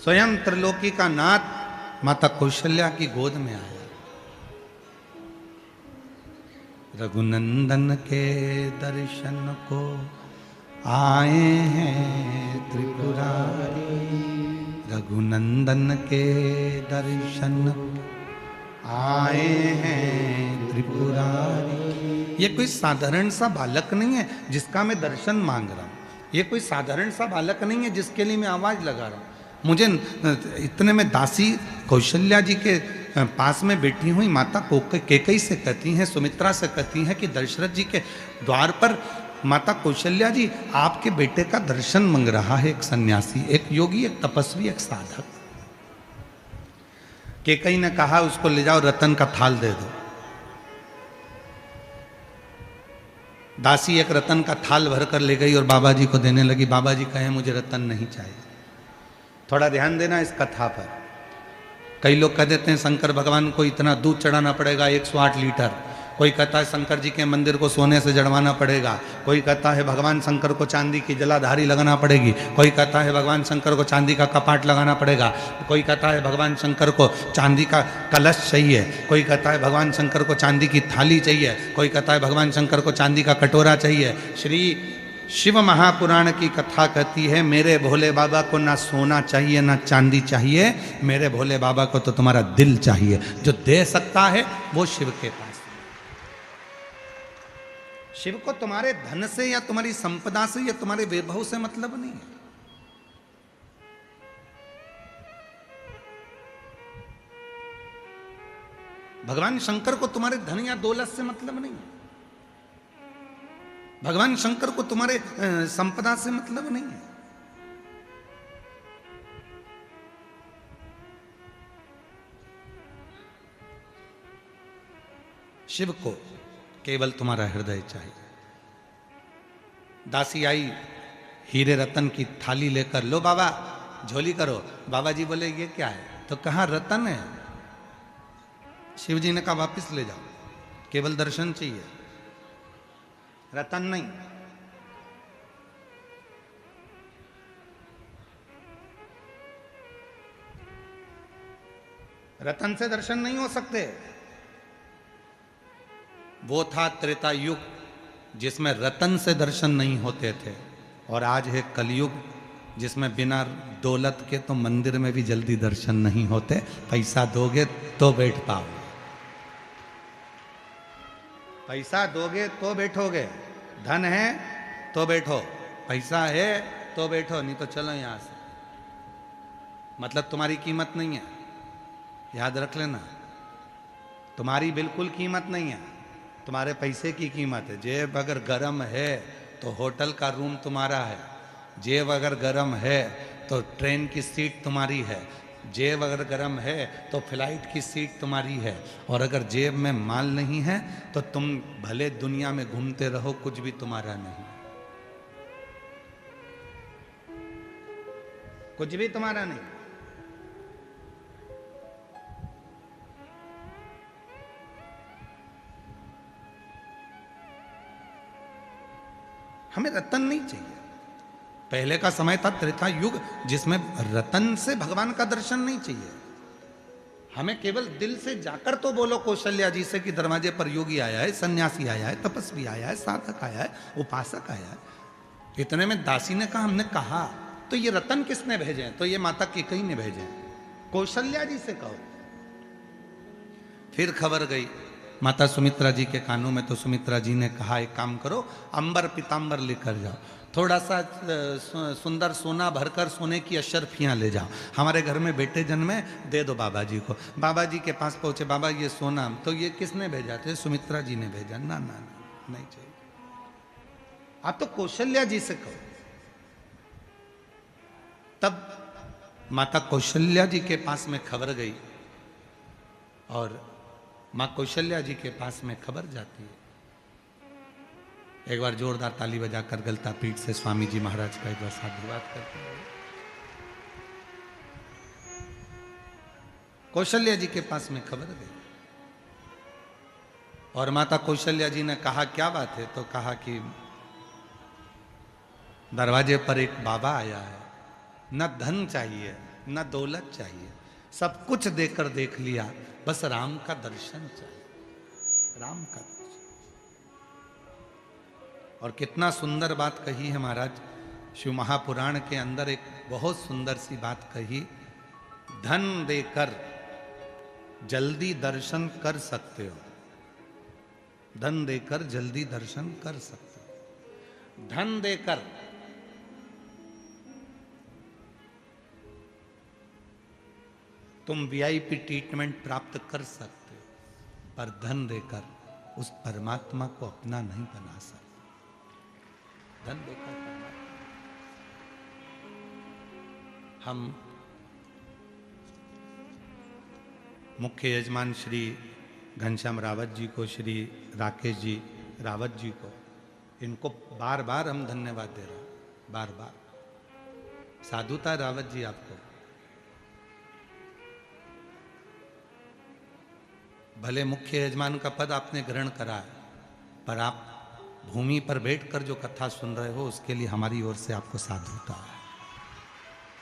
S2: स्वयं त्रिलोकी का नाथ माता कौशल्या की गोद में आया। रघुनंदन के दर्शन को आए हैं त्रिपुरारी, रघुनंदन के दर्शन आए हैं त्रिपुरारी। ये कोई साधारण सा बालक नहीं है जिसका मैं दर्शन मांग रहा हूं, ये कोई साधारण सा बालक नहीं है जिसके लिए मैं आवाज लगा रहा हूं। मुझे इतने में दासी कौशल्या जी के पास में बैठी हुई माता कैकेयी से कहती हैं, सुमित्रा से कहती हैं कि दशरथ जी के द्वार पर माता कौशल्या जी आपके बेटे का दर्शन मांग रहा है एक सन्यासी, एक योगी, एक तपस्वी, एक साधक। कैकेयी ने कहा उसको ले जाओ, रतन का थाल दे दो। दासी एक रतन का थाल भरकर ले गई और बाबा जी को देने लगी। बाबा जी कहे मुझे रतन नहीं चाहिए। थोड़ा ध्यान देना इस कथा पर। कई लोग कह देते हैं शंकर भगवान को इतना दूध चढ़ाना पड़ेगा 108 लीटर, कोई कहता है शंकर जी के मंदिर को सोने से जड़वाना पड़ेगा, कोई कहता है भगवान शंकर को चांदी की जलाधारी लगाना पड़ेगी, कोई कहता है भगवान शंकर को चांदी का कपाट लगाना पड़ेगा, कोई कहता है भगवान शंकर को चांदी का कलश चाहिए, कोई कहता है भगवान शंकर को चांदी की थाली चाहिए, कोई कहता है भगवान शंकर को चांदी का कटोरा चाहिए। श्री शिव महापुराण की कथा कहती है मेरे भोले बाबा को ना सोना चाहिए ना चांदी चाहिए, मेरे भोले बाबा को तो तुम्हारा दिल चाहिए। जो दे सकता है वो शिव के पास। शिव को तुम्हारे धन से या तुम्हारी संपदा से या तुम्हारे वैभव से मतलब नहीं है। भगवान शंकर को तुम्हारे धन या दौलत से मतलब नहीं है। भगवान शंकर को तुम्हारे संपदा से मतलब नहीं है। शिव को केवल तुम्हारा हृदय चाहिए। दासी आई हीरे रतन की थाली लेकर, लो बाबा झोली करो। बाबा जी बोले ये क्या है? तो कहा रतन है। शिव जी ने कहा वापिस ले जाओ, केवल दर्शन चाहिए, रतन नहीं। रतन से दर्शन नहीं हो सकते। वो था त्रेता युग जिसमें रतन से दर्शन नहीं होते थे, और आज है कलयुग जिसमें बिना दौलत के तो मंदिर में भी जल्दी दर्शन नहीं होते। पैसा दोगे तो बैठ पाओगे, पैसा दोगे तो बैठोगे, धन है तो बैठो, पैसा है तो बैठो, नहीं तो चलो यहां से। मतलब तुम्हारी कीमत नहीं है, याद रख लेना। तुम्हारी बिल्कुल कीमत नहीं है, तुम्हारे पैसे की कीमत है। जेब अगर गर्म है तो होटल का रूम तुम्हारा है, जेब अगर गर्म है तो ट्रेन की सीट तुम्हारी है, जेब अगर गर्म है तो फ्लाइट की सीट तुम्हारी है। और अगर जेब में माल नहीं है तो तुम भले दुनिया में घूमते रहो, कुछ भी तुम्हारा नहीं, कुछ भी तुम्हारा नहीं। हमें रतन नहीं चाहिए। पहले का समय था त्रेता युग जिसमें रतन से भगवान का दर्शन नहीं चाहिए। हमें केवल दिल से जाकर तो बोलो कौशल्या जी से कि दरवाजे पर योगी आया है, सन्यासी आया है, तपस्वी आया है, साधक आया है, उपासक आया है। इतने में दासी ने कहा, हमने कहा तो ये रतन किसने भेजे हैं? तो ये माता कैकेयी ने भेजे हैं। कौशल्या जी से कहो। फिर खबर गई माता सुमित्रा जी के कानों में, तो सुमित्रा जी ने कहा एक काम करो, अंबर पीताम्बर लेकर जाओ, थोड़ा सा सुंदर सोना भरकर सोने की अशर्फियाँ ले जाओ, हमारे घर में बेटे जन्मे, दे दो बाबा जी को। बाबा जी के पास पहुँचे, बाबा ये सोना, तो ये किसने भेजा? थे सुमित्रा जी ने भेजा। ना ना नहीं चाहिए, आप तो कौशल्या जी से कहो। तब माता कौशल्या जी के पास में खबर गई और मां कौशल्या जी के पास में खबर जाती है। एक बार जोरदार ताली बजाकर गलता पीठ से स्वामी जी महाराज का एक बार साधुवाद करते हैं। कौशल्या जी के पास में खबर गई और माता कौशल्या जी ने कहा क्या बात है? तो कहा कि दरवाजे पर एक बाबा आया है, न धन चाहिए न दौलत चाहिए, सब कुछ देकर देख लिया, बस राम का दर्शन चाहिए, राम का दर्शन। और कितना सुंदर बात कही है महाराज, शिव महापुराण के अंदर एक बहुत सुंदर सी बात कही, धन देकर जल्दी दर्शन कर सकते हो, धन देकर जल्दी दर्शन कर सकते हो। धन देकर तुम वीआईपी ट्रीटमेंट प्राप्त कर सकते हो, पर धन देकर उस परमात्मा को अपना नहीं बना सकते। धन देकर परमात्मा। हम मुख्य यजमान श्री घनश्याम रावत जी को, श्री राकेश जी रावत जी को, इनको बार बार हम धन्यवाद दे रहे हैं, बार बार। साधुता रावत जी, आपको भले मुख्य यजमान का पद आपने ग्रहण करा है, पर आप भूमि पर बैठकर जो कथा सुन रहे हो, उसके लिए हमारी ओर से आपको साधुता है,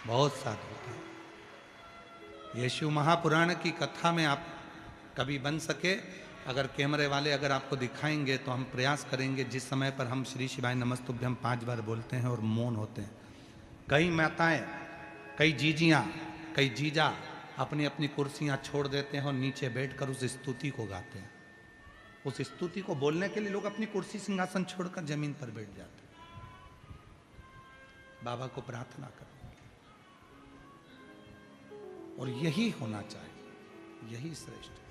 S2: बहुत साधुता है। ये शिव महापुराण की कथा में आप कभी बन सके, अगर कैमरे वाले अगर आपको दिखाएंगे तो हम प्रयास करेंगे, जिस समय पर हम श्री शिवाय नमस्तुभ्यम 5 बार बोलते हैं और मौन होते हैं, कई माताएं, कई जीजियां, कई जीजा अपनी अपनी कुर्सियां छोड़ देते हैं और नीचे बैठकर उस स्तुति को गाते हैं। उस स्तुति को बोलने के लिए लोग अपनी कुर्सी सिंहासन छोड़कर जमीन पर बैठ जाते हैं, बाबा को प्रार्थना करें। और यही होना चाहिए, यही श्रेष्ठ है।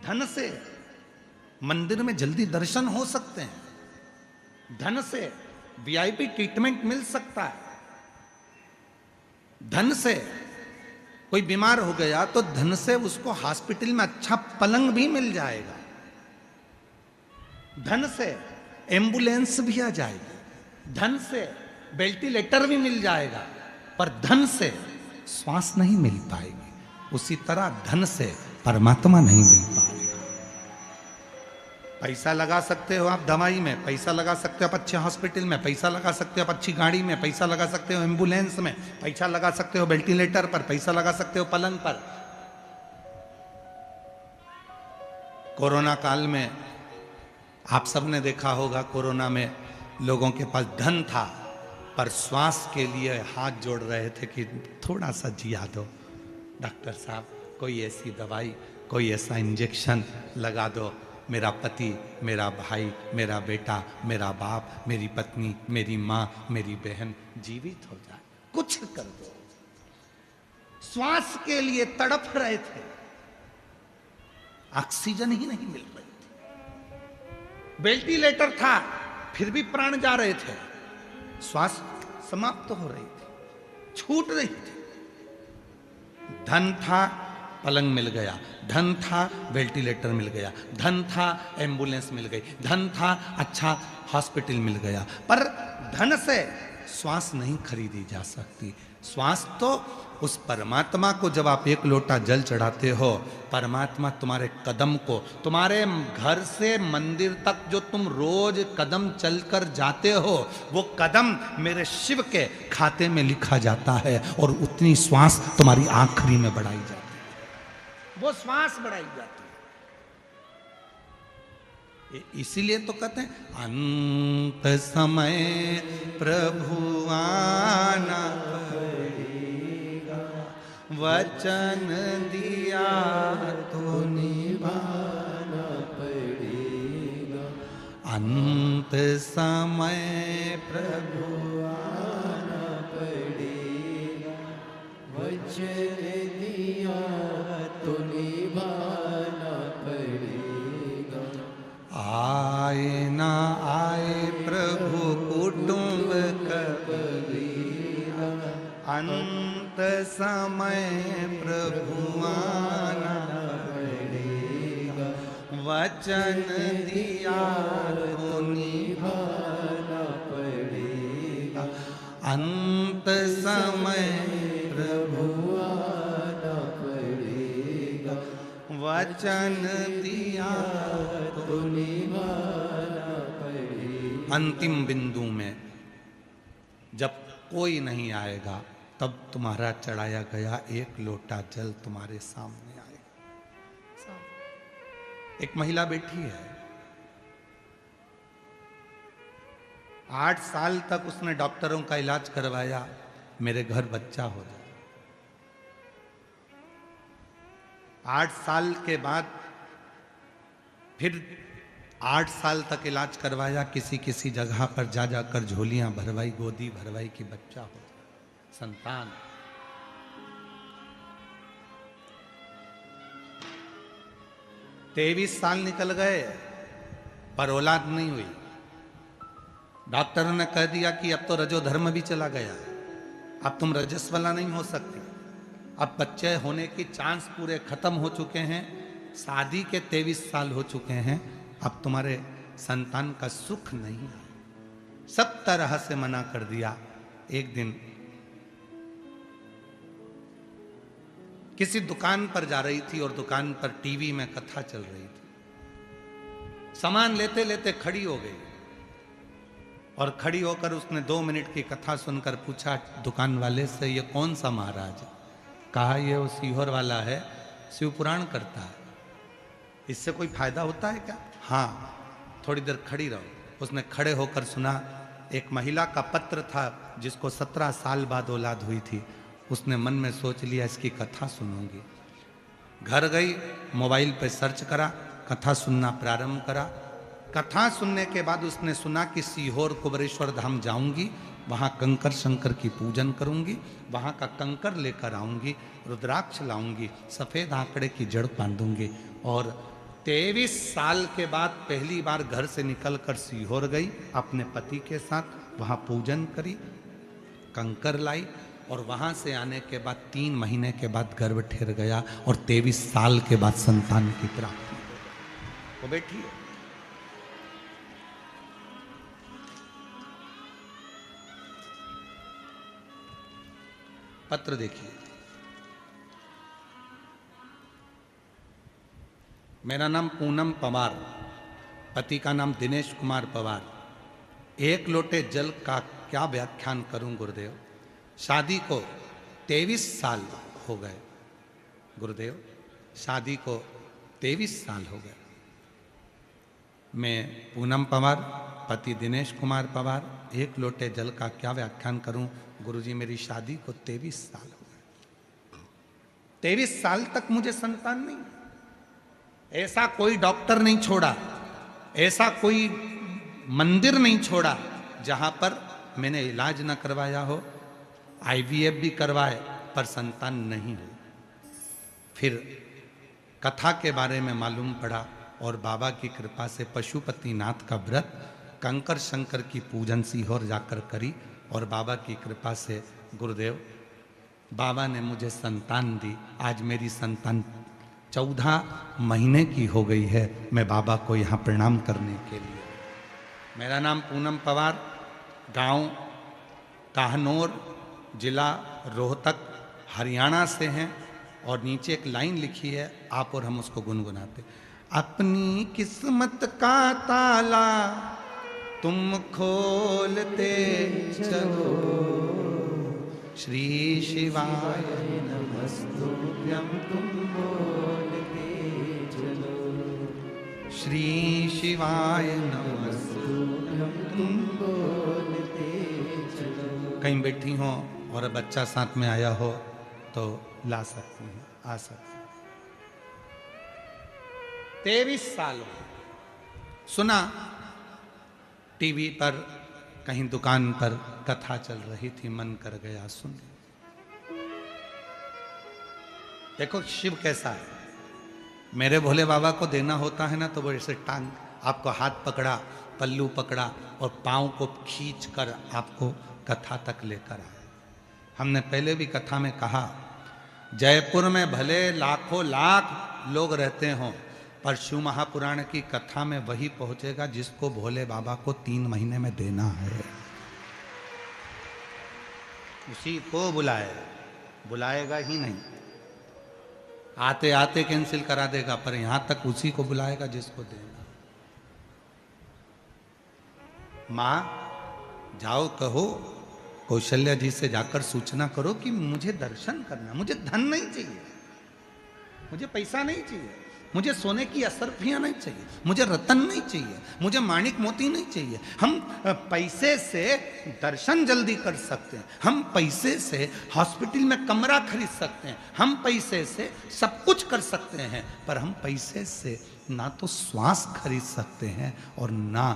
S2: धन से मंदिर में जल्दी दर्शन हो सकते हैं, धन से वीआईपी ट्रीटमेंट मिल सकता है, धन से कोई बीमार हो गया तो धन से उसको हॉस्पिटल में अच्छा पलंग भी मिल जाएगा, धन से एम्बुलेंस भी आ जाएगी, धन से वेंटिलेटर भी मिल जाएगा, पर धन से श्वास नहीं मिल पाएगी। उसी तरह धन से परमात्मा नहीं मिल पाएगा। पैसा लगा सकते हो आप दवाई में, पैसा लगा सकते हो आप अच्छे हॉस्पिटल में, पैसा लगा सकते हो आप अच्छी गाड़ी में, पैसा लगा सकते हो एम्बुलेंस में, पैसा लगा सकते हो वेंटिलेटर पर, पैसा लगा सकते हो पलंग पर। कोरोना काल में आप सबने देखा होगा, कोरोना में लोगों के पास धन था, पर श्वास के लिए हाथ जोड़ रहे थे कि थोड़ा सा जिया दो डॉक्टर साहब, कोई ऐसी दवाई, कोई ऐसा इंजेक्शन लगा दो, मेरा पति, मेरा भाई, मेरा बेटा, मेरा बाप, मेरी पत्नी, मेरी माँ, मेरी बहन जीवित हो जाए, कुछ कर दो। श्वास के लिए तड़प रहे थे, ऑक्सीजन ही नहीं मिल रही थी, वेंटिलेटर था फिर भी प्राण जा रहे थे, श्वास समाप्त हो रही थी, छूट रही थी। धन था, पलंग मिल गया, धन था, वेंटिलेटर मिल गया, धन था, एम्बुलेंस मिल गई, धन था, अच्छा हॉस्पिटल मिल गया, पर धन से श्वास नहीं खरीदी जा सकती। श्वास तो उस परमात्मा को, जब आप एक लोटा जल चढ़ाते हो, परमात्मा तुम्हारे कदम को, तुम्हारे घर से मंदिर तक जो तुम रोज कदम चलकर जाते हो, वो कदम मेरे शिव के खाते में लिखा जाता है और उतनी श्वास तुम्हारी आखिरी में बढ़ाई जाती है, वो श्वास बढ़ाई जाती है। इसीलिए तो कहते हैं अंत समय प्रभु आना, वचन दिया तो
S1: निभाना पड़ेगा,
S2: अंत समय प्रभु
S1: आना पड़ेगा। वचन दिया तो निभाना पड़ेगा,
S2: आए ना आए प्रभु कुटुंब
S1: कबीरा,
S2: अंत समय प्रभु आना
S1: पड़ेगा।
S2: वचन दिया तो
S1: निभाना पड़ेगा,
S2: अंत समय प्रभु
S1: आना पड़ेगा।
S2: वचन दिया
S1: तो निभाना पड़ेगा।
S2: अंतिम बिंदु में जब कोई नहीं आएगा तब तुम्हारा चढ़ाया गया एक लोटा जल तुम्हारे सामने आएगा। एक महिला बैठी है, 8 साल तक उसने डॉक्टरों का इलाज करवाया, मेरे घर बच्चा हो जाए। 8 साल के बाद फिर 8 साल तक इलाज करवाया, किसी किसी जगह पर जा जाकर झोलियां भरवाई, गोदी भरवाई कि बच्चा हो जाए, संतान। 23 साल निकल गए पर औलाद नहीं हुई। डॉक्टरों ने कह दिया कि अब तो रजोधर्म भी चला गया, अब तुम रजस्वला नहीं हो सकती, अब बच्चे होने की चांस पूरे खत्म हो चुके हैं, शादी के 23 साल हो चुके हैं, अब तुम्हारे संतान का सुख नहीं है। सब तरह से मना कर दिया। एक दिन किसी दुकान पर जा रही थी और दुकान पर टीवी में कथा चल रही थी। सामान लेते लेते खड़ी हो गई और खड़ी होकर उसने 2 मिनट की कथा सुनकर पूछा दुकान वाले से, ये कौन सा महाराज है? कहा ये वो सीहोर वाला है, शिव पुराण करता है, इससे कोई फायदा होता है क्या? हाँ, थोड़ी देर खड़ी रहो। उसने खड़े होकर सुना। एक महिला का पत्र था जिसको 17 साल बाद औलाद हुई थी। उसने मन में सोच लिया इसकी कथा सुनूंगी। घर गई, मोबाइल पे सर्च करा, कथा सुनना प्रारंभ करा। कथा सुनने के बाद उसने सुना कि सीहोर कुबरेश्वर धाम जाऊंगी, वहाँ कंकर शंकर की पूजन करूंगी, वहाँ का कंकर लेकर आऊंगी, रुद्राक्ष लाऊंगी, सफ़ेद आंकड़े की जड़ बांधूंगी। और 23 साल के बाद पहली बार घर से निकलकर सीहोर गई, अपने पति के साथ वहाँ पूजन करी, कंकर लाई और वहाँ से आने के बाद 3 महीने के बाद गर्भ ठहर गया और 23 साल के बाद संतान की प्राप्ति। वो बैठी है। पत्र देखिए। मेरा नाम पूनम पवार, पति का नाम दिनेश कुमार पवार। 1 लोटे जल का क्या व्याख्यान करूं गुरुदेव। शादी को 23 साल हो गए गुरुदेव, शादी को 23 साल हो गए। मैं पूनम पवार, पति दिनेश कुमार पवार, 1 लोटे जल का क्या व्याख्यान करूं गुरुजी। मेरी शादी को 23 साल हो गए। 23 साल तक मुझे संतान नहीं। ऐसा कोई डॉक्टर नहीं छोड़ा, ऐसा कोई मंदिर नहीं छोड़ा जहां पर मैंने इलाज न करवाया हो। IVF भी करवाए पर संतान नहीं हुई। फिर कथा के बारे में मालूम पड़ा और बाबा की कृपा से पशुपतिनाथ का व्रत, कंकर शंकर की पूजन सीहोर जाकर करी और बाबा की कृपा से गुरुदेव बाबा ने मुझे संतान दी। आज मेरी संतान 14 महीने की हो गई है। मैं बाबा को यहाँ प्रणाम करने के लिए। मेरा नाम पूनम पवार, गांव काहनौर, जिला रोहतक, हरियाणा से हैं। और नीचे एक लाइन लिखी है, आप और हम उसको गुनगुनाते। अपनी किस्मत का ताला तुम खोलते चलो, श्री शिवाय नमस्तुभ्यं तुम बोलते चलो, श्री शिवाय नमस्तुभ्यं तुम बोलते चलो। कहीं बैठी हो और बच्चा साथ में आया हो तो तो ला सकती हैं, आ सकती हैं। 23 साल सुना, टीवी पर कहीं दुकान पर कथा चल रही थी, मन कर गया सुन। देखो शिव कैसा है। मेरे भोले बाबा को देना होता है ना, तो वो ऐसे टांग आपको हाथ पकड़ा, पल्लू पकड़ा और पांव को खींच कर आपको कथा तक लेकर आए। हमने पहले भी कथा में कहा, जयपुर में भले लाखों लाख लोग रहते हों, पर शिव महापुराण की कथा में वही पहुंचेगा जिसको भोले बाबा को 3 महीने में देना है। उसी को बुलाएगा ही नहीं, आते आते कैंसिल करा देगा, पर यहां तक उसी को बुलाएगा जिसको देना। मां जाओ, कहो कौशल्या जी से जाकर सूचना करो कि मुझे दर्शन करना, मुझे धन नहीं चाहिए, मुझे पैसा नहीं चाहिए, मुझे सोने की असरफियां नहीं चाहिए, मुझे रतन नहीं चाहिए, मुझे माणिक मोती नहीं चाहिए। हम पैसे से दर्शन जल्दी कर सकते हैं, हम पैसे से हॉस्पिटल में कमरा खरीद सकते हैं, हम पैसे से सब कुछ कर सकते हैं, पर हम पैसे से ना तो श्वास खरीद सकते हैं और ना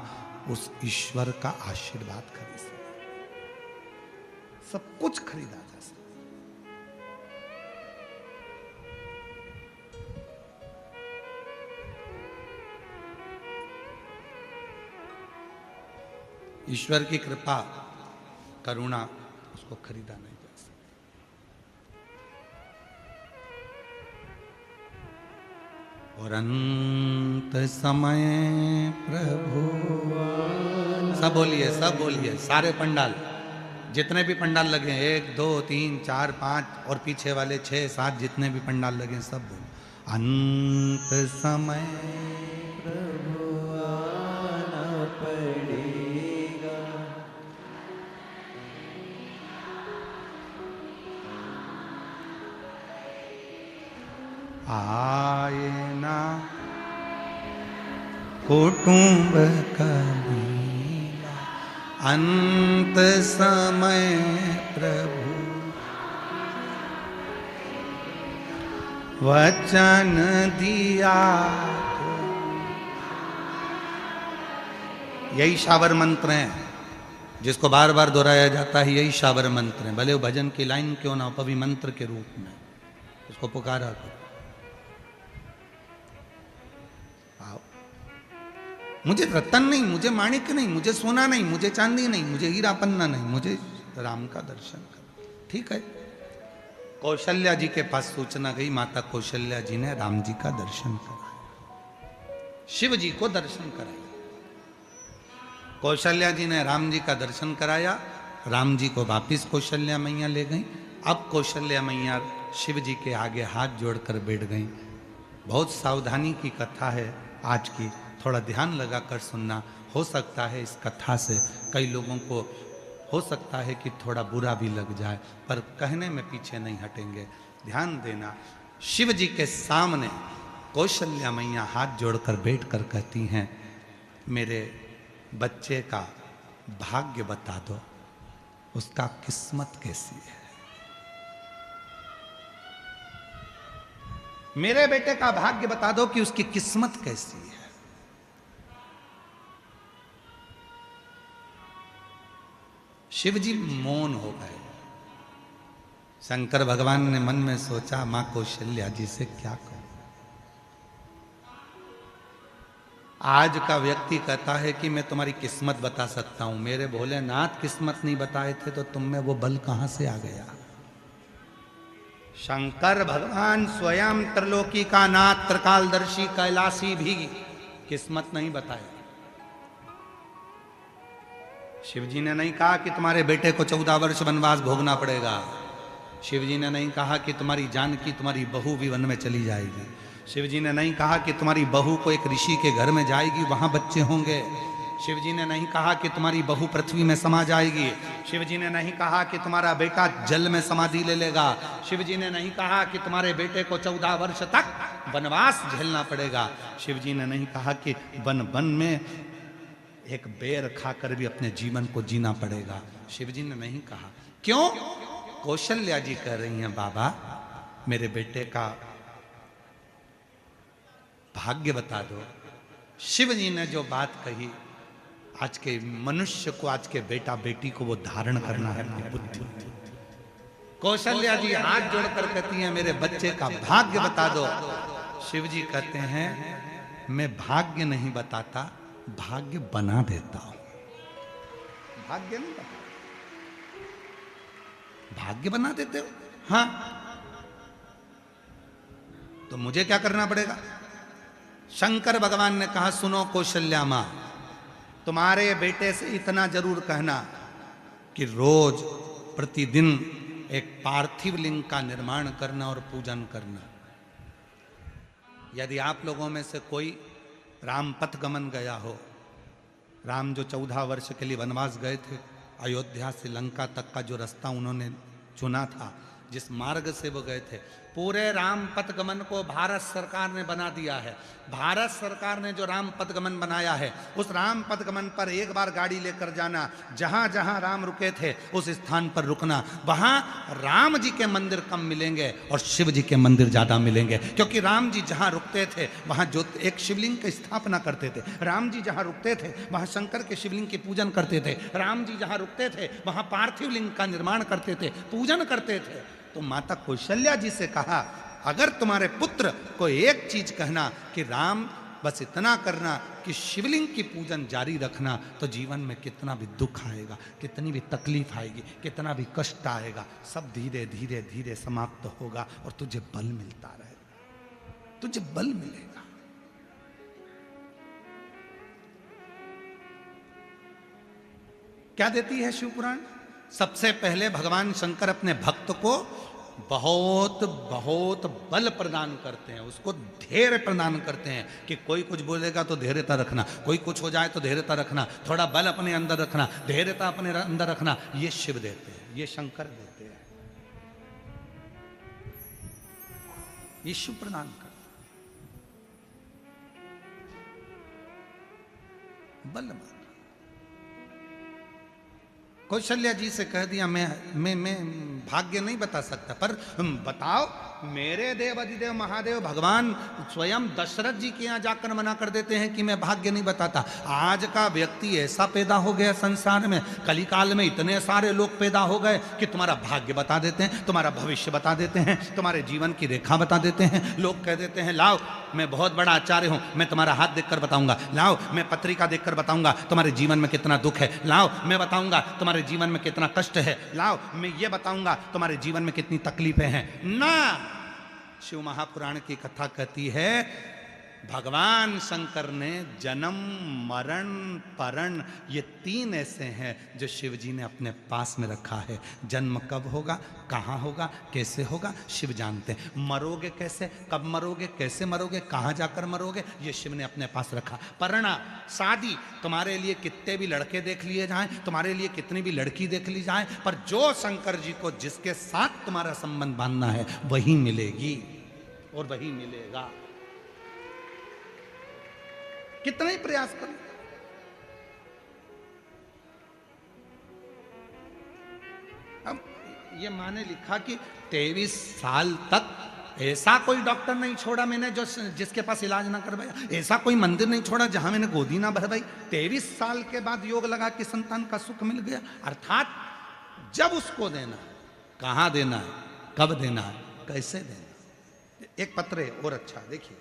S2: उस ईश्वर का आशीर्वाद खरीद सकते हैं। सब कुछ खरीदा जा सकता। ईश्वर की कृपा करुणा उसको खरीदा नहीं जा सकता। और अंत समय प्रभु, सब बोलिए सारे पंडाल, जितने भी पंडाल लगे, 1 2 3 4 5 और पीछे वाले 6 7 जितने भी पंडाल लगे सब बोलो, अंत समय
S1: प्रभु आना पड़ेगा।
S2: आए ना कुटुंब कबीला, अंत समय प्रभु वचन दिया। यही शावर मंत्र हैं जिसको बार बार दोहराया जाता है, यही शावर मंत्र हैं। भले वो भजन की लाइन क्यों ना हो, कभी मंत्र के रूप में उसको पुकारा करो। मुझे रतन नहीं, मुझे माणिक नहीं, मुझे सोना नहीं, मुझे चांदी नहीं, मुझे हीरा पन्ना नहीं, मुझे राम का दर्शन कर। ठीक है, कौशल्या जी के पास सूचना गई, माता कौशल्या जी ने राम जी का दर्शन कराया, शिव जी को दर्शन कराया। कौशल्या जी ने राम जी का दर्शन कराया, राम जी को वापिस कौशल्या मैया ले गई। अब कौशल्या मैया शिव जी के आगे हाथ जोड़कर बैठ गई। बहुत सावधानी की कथा है आज की, थोड़ा ध्यान लगाकर सुनना। हो सकता है इस कथा से कई लोगों को हो सकता है कि थोड़ा बुरा भी लग जाए, पर कहने में पीछे नहीं हटेंगे। ध्यान देना, शिव जी के सामने कौशल्या मैया हाथ जोड़कर बैठकर कहती हैं, मेरे बच्चे का भाग्य बता दो, उसका किस्मत कैसी है। मेरे बेटे का भाग्य बता दो कि उसकी किस्मत कैसी है। शिव जी मौन हो गए। शंकर भगवान ने मन में सोचा, मां कौशल्या जी से क्या कहूं। आज का व्यक्ति कहता है कि मैं तुम्हारी किस्मत बता सकता हूं, मेरे भोलेनाथ किस्मत नहीं बताए थे तो तुम में वो बल कहां से आ गया। शंकर भगवान स्वयं त्रिलोकी का नाथ, त्रिकालदर्शी, कैलाशी भी किस्मत नहीं बताया। शिव जी ने नहीं कहा कि तुम्हारे बेटे को 14 वर्ष वनवास भोगना पड़ेगा। शिव जी ने नहीं कहा कि तुम्हारी जानकी, तुम्हारी बहू भी वन में चली जाएगी। शिव जी ने नहीं कहा कि तुम्हारी बहू को एक ऋषि के घर में जाएगी, वहां बच्चे होंगे। शिव जी ने नहीं कहा कि तुम्हारी बहू पृथ्वी में समा जाएगी। शिव जी ने नहीं कहा कि तुम्हारा बेटा जल में समाधि ले लेगा। शिव जी ने नहीं कहा कि तुम्हारे बेटे को 14 वर्ष तक वनवास झेलना पड़ेगा। शिव जी ने नहीं कहा कि वन वन में एक बेर खाकर भी अपने जीवन को जीना पड़ेगा। शिव जी ने नहीं कहा। क्यों? कौशल्या जी कह रही हैं, बाबा मेरे बेटे का भाग्य बता दो। शिव जी ने जो बात कही, आज के मनुष्य को, आज के बेटा बेटी को वो धारण करना है अपनी बुद्धि। कौशल्या जी हाथ जोड़कर कहती हैं, मेरे बच्चे का भाग्य बता दो। शिव जी कहते हैं, मैं भाग्य नहीं बताता, भाग्य बना देता हूं। भाग्य नहीं बता, भाग्य बना देते हो? हाँ, तो मुझे क्या करना पड़ेगा? शंकर भगवान ने कहा, सुनो कौशल्या मां, तुम्हारे बेटे से इतना जरूर कहना कि रोज प्रतिदिन एक पार्थिव लिंग का निर्माण करना और पूजन करना। यदि आप लोगों में से कोई राम पथ गमन गया हो, राम जो 14 वर्ष के लिए वनवास गए थे, अयोध्या से लंका तक का जो रास्ता उन्होंने चुना था, जिस मार्ग से वो गए थे, पूरे राम पथ गमन को भारत सरकार ने बना दिया है। भारत सरकार ने जो राम पथ गमन बनाया है, उस राम पथ गमन पर एक बार गाड़ी लेकर जाना, जहां जहां राम रुके थे उस स्थान पर रुकना। वहां राम जी के मंदिर कम मिलेंगे और शिव जी के मंदिर ज्यादा मिलेंगे, क्योंकि राम जी जहां रुकते थे वहां जो एक शिवलिंग की स्थापना करते थे, राम जी जहां रुकते थे वहां शंकर के शिवलिंग की पूजन करते थे, राम जी जहां रुकते थे वहां पार्थिव लिंग का निर्माण करते थे, पूजन करते थे। तो माता कौशल्या जी से कहा, अगर तुम्हारे पुत्र को एक चीज कहना कि राम बस इतना करना कि शिवलिंग की पूजन जारी रखना, तो जीवन में कितना भी दुख आएगा, कितनी भी तकलीफ आएगी, कितना भी कष्ट आएगा, सब धीरे धीरे धीरे समाप्त होगा और तुझे बल मिलता रहेगा, तुझे बल मिलेगा। क्या देती है शिवपुराण? सबसे पहले भगवान शंकर अपने भक्त को बहुत बहुत बल प्रदान करते हैं, उसको धैर्य प्रदान करते हैं कि कोई कुछ बोलेगा तो धैर्यता रखना, कोई कुछ हो जाए तो धैर्यता रखना, थोड़ा बल अपने अंदर रखना, धैर्यता अपने अंदर रखना। ये शिव देते हैं, ये शंकर देते हैं, ये शिव प्रदान करते बल। कौशल्या जी से कह दिया, मैं भाग्य नहीं बता सकता, पर बताओ, मेरे देव अधिदेव महादेव भगवान स्वयं दशरथ जी के यहाँ जाकर मना कर देते हैं कि मैं भाग्य नहीं बताता। आज का व्यक्ति ऐसा पैदा हो गया संसार में, कलिकाल में इतने सारे लोग पैदा हो गए कि तुम्हारा भाग्य बता देते हैं, तुम्हारा भविष्य बता देते हैं, तुम्हारे जीवन की रेखा बता देते हैं। लोग कह देते हैं, लाओ मैं बहुत बड़ा आचार्य हूं, मैं तुम्हारा हाथ देखकर बताऊंगा, लाओ मैं पत्रिका देखकर बताऊंगा तुम्हारे जीवन में कितना दुख है, लाओ मैं बताऊंगा तुम्हारे जीवन में कितना कष्ट है, लाओ मैं ये बताऊंगा तुम्हारे जीवन में कितनी तकलीफें हैं। ना, शिव महापुराण की कथा कहती है, भगवान शंकर ने जन्म मरण परण ये 3 ऐसे हैं जो शिव जी ने अपने पास में रखा है। जन्म कब होगा, कहाँ होगा, कैसे होगा, शिव जानते हैं। मरोगे कैसे, कब मरोगे, कैसे मरोगे, कहाँ जाकर मरोगे, ये शिव ने अपने पास रखा। परणा, शादी, तुम्हारे लिए कितने भी लड़के देख लिए जाएं, तुम्हारे लिए कितनी भी लड़की देख ली जाए, पर जो शंकर जी को जिसके साथ तुम्हारा संबंध बांधना है वही मिलेगी और वही मिलेगा। कितना ही प्रयास करो। अब ये माँ ने लिखा कि 23 साल तक ऐसा कोई डॉक्टर नहीं छोड़ा मैंने जो जिसके पास इलाज ना करवाया, ऐसा कोई मंदिर नहीं छोड़ा जहां मैंने गोदी ना भरवाई। 23 साल के बाद योग लगा कि संतान का सुख मिल गया। अर्थात जब उसको देना, कहां देना है, कब देना है, कैसे देना। एक पत्र है और अच्छा, देखिए,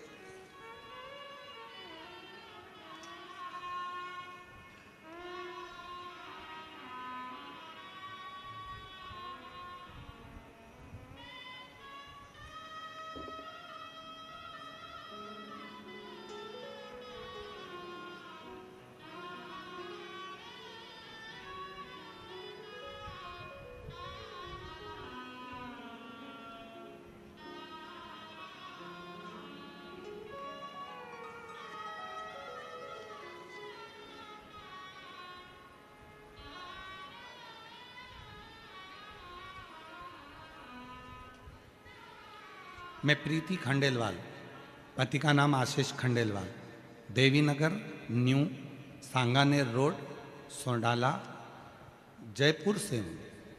S2: मैं प्रीति खंडेलवाल, पति का नाम आशीष खंडेलवाल, देवी नगर न्यू सांगानेर रोड सोंडाला जयपुर से हूँ।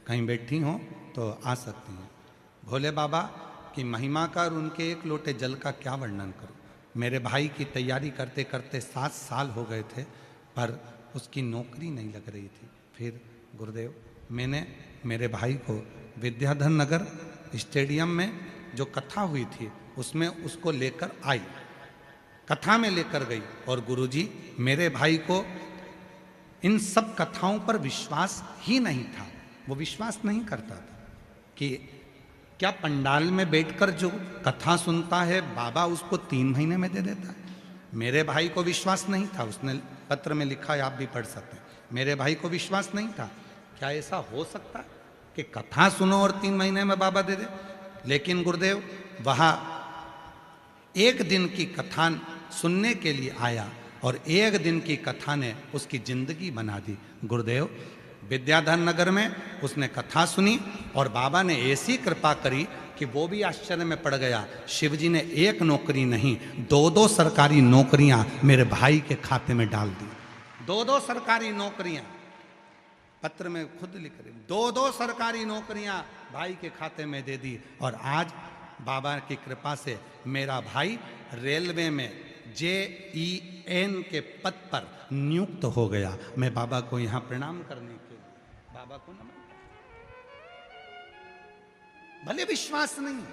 S2: कहीं बैठी हो तो आ सकती हैं। भोले बाबा की महिमा का और उनके एक लोटे जल का क्या वर्णन करूं। मेरे भाई की तैयारी करते करते 7 साल हो गए थे, पर उसकी नौकरी नहीं लग रही थी। फिर गुरुदेव, मैंने मेरे भाई को विद्याधर नगर स्टेडियम में जो कथा हुई थी उसमें उसको लेकर आई, कथा में लेकर गई, और गुरुजी मेरे भाई को इन सब कथाओं पर विश्वास ही नहीं था। वो विश्वास नहीं करता था कि क्या पंडाल में बैठकर जो कथा सुनता है बाबा उसको 3 महीने में दे देता है। मेरे भाई को विश्वास नहीं था, उसने पत्र में लिखा है, आप भी पढ़ सकते हैं। मेरे भाई को विश्वास नहीं था, क्या ऐसा हो सकता है कि कथा सुनो और 3 महीने में बाबा दे दे। लेकिन गुरुदेव वहाँ एक दिन की कथा सुनने के लिए आया और एक दिन की कथा ने उसकी जिंदगी बना दी। गुरुदेव विद्याधर नगर में उसने कथा सुनी और बाबा ने ऐसी कृपा करी कि वो भी आश्चर्य में पड़ गया। शिवजी ने एक नौकरी नहीं, 2-2 सरकारी नौकरियां मेरे भाई के खाते में डाल दी। 2-2 सरकारी नौकरियां, पत्र में खुद लिख रहे, 2-2 सरकारी नौकरियां भाई के खाते में दे दी। और आज बाबा की कृपा से मेरा भाई रेलवे में JEN के पद पर नियुक्त हो गया। मैं बाबा को यहाँ प्रणाम करने के लिए बाबा को नमन। भले विश्वास नहीं,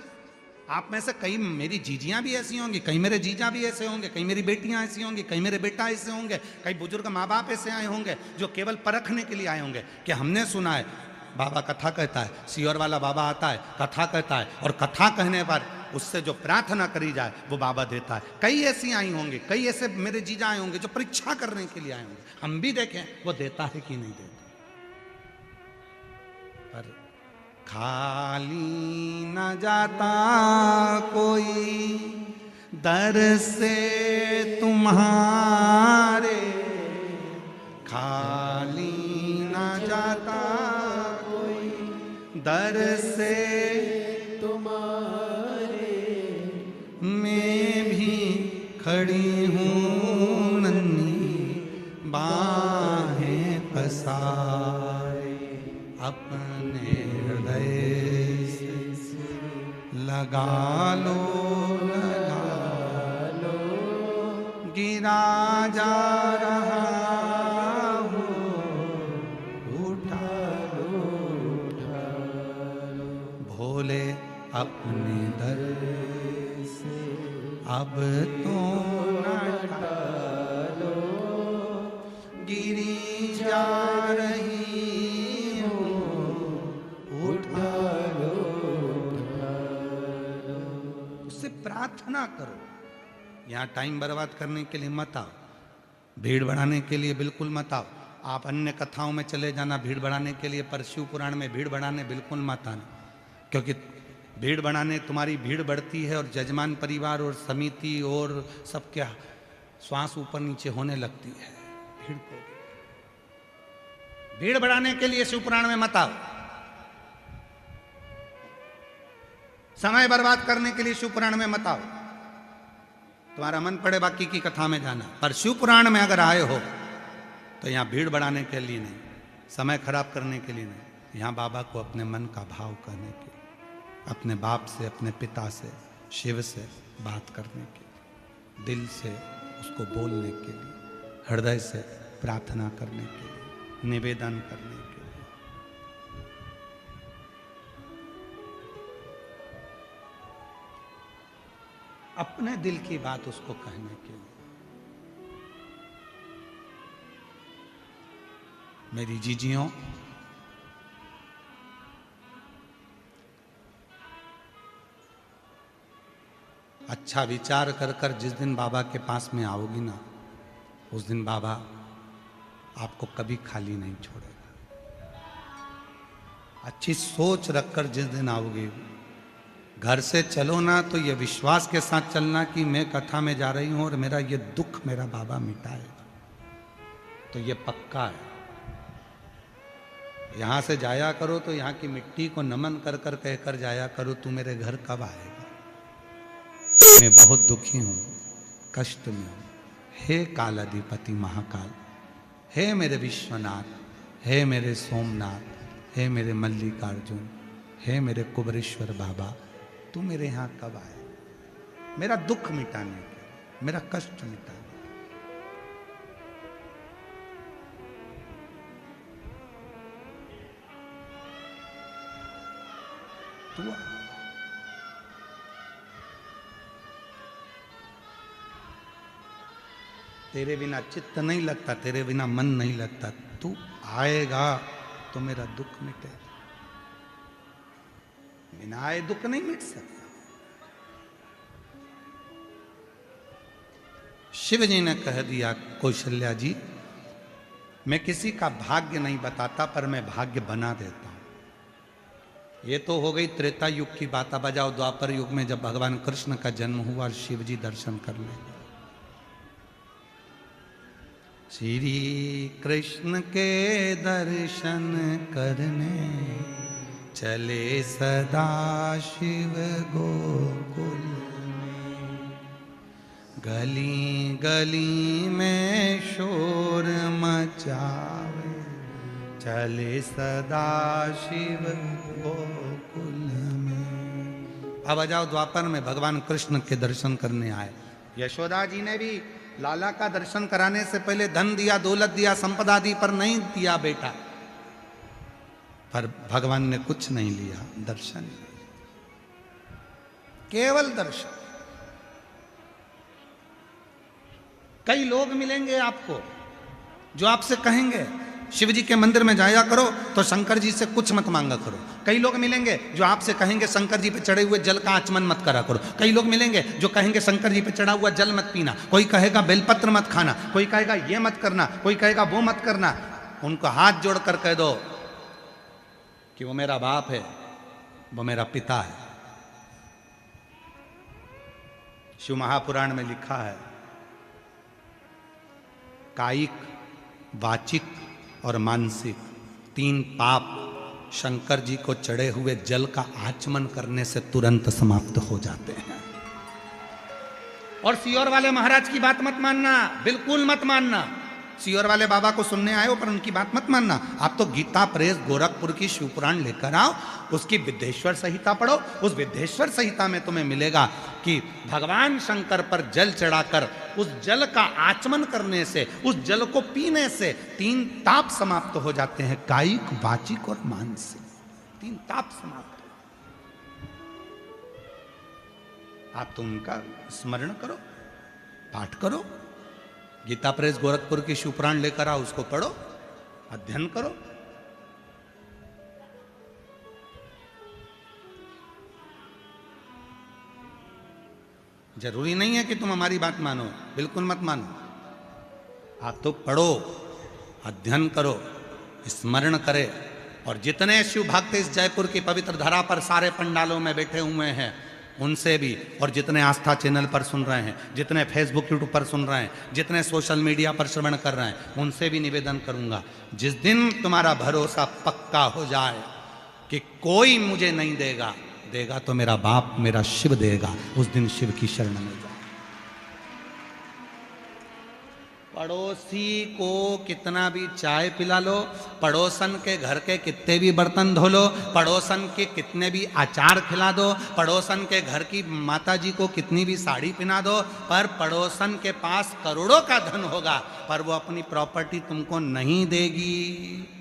S2: आप में से कई मेरी जीजियां भी ऐसी होंगी, कई मेरे जीजा भी ऐसे होंगे, कई मेरी बेटियां ऐसी होंगी, कई मेरे बेटा ऐसे होंगे, कई बुजुर्ग माँ बाप ऐसे आए होंगे जो केवल परखने के लिए आए होंगे कि हमने सुना है बाबा कथा कहता है, सियोर वाला बाबा आता है, कथा कहता है, और कथा कहने पर उससे जो प्रार्थना करी जाए वो बाबा देता है। कई ऐसी आई होंगी, कई ऐसे मेरे जीजा आए होंगे जो परीक्षा करने के लिए आए होंगे, हम भी देखें वो देता है कि नहीं देता। पर खाली न जाता कोई दर से तुम्हारे, खाली न जाता दर से तुम्हारे, मैं भी खड़ी हूँ नन्ही बाहें पसारे, अपने हृदय से लगा लो, गिरा जा रहा भोले अपने दर से अब तो लो, गिरी जा रही हो, उठा लो, उससे प्रार्थना करो। यहाँ टाइम बर्बाद करने के लिए मत आओ, भीड़ बढ़ाने के लिए बिल्कुल मत आओ। आप अन्य कथाओं में चले जाना भीड़ बढ़ाने के लिए, पर शिव पुराण में भीड़ बढ़ाने बिल्कुल मत आना, क्योंकि भीड़ बढ़ाने तुम्हारी भीड़ बढ़ती है और जजमान परिवार और समिति और सबके श्वास ऊपर नीचे होने लगती है। भीड़ बढ़ाने के लिए शिव पुराण में मत आओ, समय बर्बाद करने के लिए शिव पुराण में मत आओ। तुम्हारा मन पड़े बाकी की कथा में जाना, पर शिव पुराण में अगर आए हो तो यहाँ भीड़ बढ़ाने के लिए नहीं, समय खराब करने के लिए नहीं, यहाँ बाबा को अपने मन का भाव कहने के लिए, अपने बाप से, अपने पिता से, शिव से बात करने के लिए, दिल से उसको बोलने के लिए, हृदय से प्रार्थना करने के लिए, निवेदन करने के लिए। अपने दिल की बात उसको कहने के लिए। मेरी जीजियों, अच्छा विचार कर कर जिस दिन बाबा के पास में आओगी ना, उस दिन बाबा आपको कभी खाली नहीं छोड़ेगा। अच्छी सोच रखकर जिस दिन आओगी, घर से चलो ना तो ये विश्वास के साथ चलना कि मैं कथा में जा रही हूं और मेरा ये दुख मेरा बाबा मिटाएगा, तो ये पक्का है। यहां से जाया करो तो यहाँ की मिट्टी को नमन कर कर कहकर जाया करो, तू मेरे घर कब आएगा, मैं बहुत दुखी हूं, कष्ट में हूं। हे कालाधिपति महाकाल, हे मेरे विश्वनाथ, हे मेरे सोमनाथ, हे मेरे मल्लिकार्जुन, हे मेरे कुबरेश्वर बाबा, तू मेरे यहाँ कब आए, मेरा दुख मिटाने के, मेरा कष्ट मिटाने। तू तेरे बिना चित्त नहीं लगता, तेरे बिना मन नहीं लगता, तू आएगा तो मेरा दुख मिटेगा। बिना आए दुख नहीं मिट सकता। शिव जी ने कह दिया, कौशल्या जी, मैं किसी का भाग्य नहीं बताता, पर मैं भाग्य बना देता हूं। ये तो हो गई त्रेता युग की बात। अब बजाओ द्वापर युग में, जब भगवान कृष्ण का जन्म हुआ, शिव जी दर्शन करने गए। श्री कृष्ण के दर्शन करने चले सदा शिव गोकुल में, गली गली में शोर मचावे, चले सदा शिव गोकुल में। अब आ जाओ द्वापर में, भगवान कृष्ण के दर्शन करने आए। यशोदा जी ने भी लाला का दर्शन कराने से पहले धन दिया, दौलत दिया, संपदा दी, पर नहीं दिया बेटा। पर भगवान ने कुछ नहीं लिया, दर्शन, केवल दर्शन। कई लोग मिलेंगे आपको जो आपसे कहेंगे शिव जी के मंदिर में जाया करो तो शंकर जी से कुछ मत मांगा करो। कई लोग मिलेंगे जो आपसे कहेंगे शंकर जी पे चढ़े हुए जल का आचमन मत करा करो। कई लोग मिलेंगे जो कहेंगे शंकर जी पे चढ़ा हुआ जल मत पीना। कोई कहेगा बेलपत्र मत खाना, कोई कहेगा ये मत करना, कोई कहेगा वो मत करना। उनको हाथ जोड़कर कह दो कि वो मेरा बाप है, वो मेरा पिता है। शिव महापुराण में लिखा है, कायिक, वाचिक और मानसिक 3 पाप शंकर जी को चढ़े हुए जल का आचमन करने से तुरंत समाप्त हो जाते हैं। और सियोर वाले महाराज की बात मत मानना, बिल्कुल मत मानना। सियोर वाले बाबा को सुनने आए हो पर उनकी बात मत मानना। आप तो गीता प्रेस गोरखपुर की शिवपुराण लेकर आओ, उसकी विद्येश्वर संहिता पढ़ो। उस विद्येश्वर संहिता में तुम्हें मिलेगा कि भगवान शंकर पर जल चढ़ाकर उस जल का आचमन करने से, उस जल को पीने से 3 ताप समाप्त हो जाते हैं, कायिक, वाचिक और मानसिक। 3 ताप समाप्त। आप तो उनका स्मरण करो, पाठ करो। गीता प्रेस गोरखपुर की शिवपुराण लेकर आओ, उसको पढ़ो, अध्ययन करो। जरूरी नहीं है कि तुम हमारी बात मानो, बिल्कुल मत मानो। आप तो पढ़ो, अध्ययन करो, स्मरण करे। और जितने शिव भक्त इस जयपुर की पवित्र धरा पर सारे पंडालों में बैठे हुए हैं, उनसे भी, और जितने आस्था चैनल पर सुन रहे हैं, जितने फेसबुक यूट्यूब पर सुन रहे हैं, जितने सोशल मीडिया पर श्रवण कर रहे हैं, उनसे भी निवेदन करूंगा, जिस दिन तुम्हारा भरोसा पक्का हो जाए कि कोई मुझे नहीं देगा, देगा तो मेरा बाप, मेरा शिव देगा, उस दिन शिव की शरण में जाओ। पड़ोसी को कितना भी चाय पिला लो, पड़ोसन के घर के कितने भी बर्तन धो लो, पड़ोसन के कितने भी अचार खिला दो, पड़ोसन के घर की माता जी को कितनी भी साड़ी पहना दो, पर पड़ोसन के पास करोड़ों का धन होगा, पर वो अपनी प्रॉपर्टी तुमको नहीं देगी।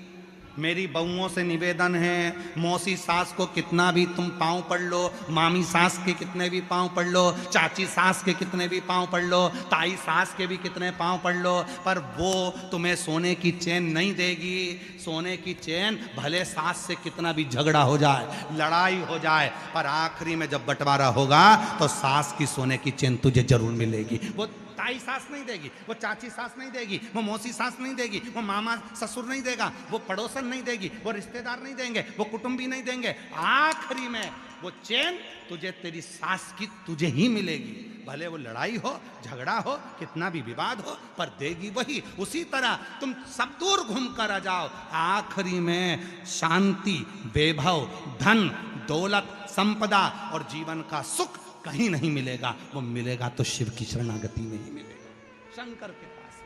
S2: मेरी बहुओं से निवेदन है, मौसी सास को कितना भी तुम पाँव पढ़ लो, मामी सास के कितने भी पाँव पढ़ लो, चाची सास के कितने भी पाँव पढ़ लो, ताई सास के भी कितने पाँव पढ़ लो, पर वो तुम्हें सोने की चैन नहीं देगी। सोने की चैन भले सास से कितना भी झगड़ा हो जाए, लड़ाई हो जाए, पर आखिरी में जब बंटवारा होगा तो सास की सोने की चैन तुझे जरूर मिलेगी। वो ताई सास नहीं देगी, वो चाची सास नहीं देगी, वो मौसी सास नहीं देगी, वो मामा ससुर नहीं देगा, वो पड़ोसन नहीं देगी, वो रिश्तेदार नहीं देंगे, वो कुटुंबी नहीं देंगे। आखिरी में वो चैन तुझे तेरी सास की तुझे ही मिलेगी। भले वो लड़ाई हो, झगड़ा हो, कितना भी विवाद हो, पर देगी वही। उसी तरह तुम सब दूर घूम कर आ जाओ, आखिरी में शांति, वैभव, धन, दौलत, संपदा और जीवन का सुख कहीं नहीं मिलेगा। वो मिलेगा तो शिव की शरणागति में ही मिलेगा, शंकर के पास।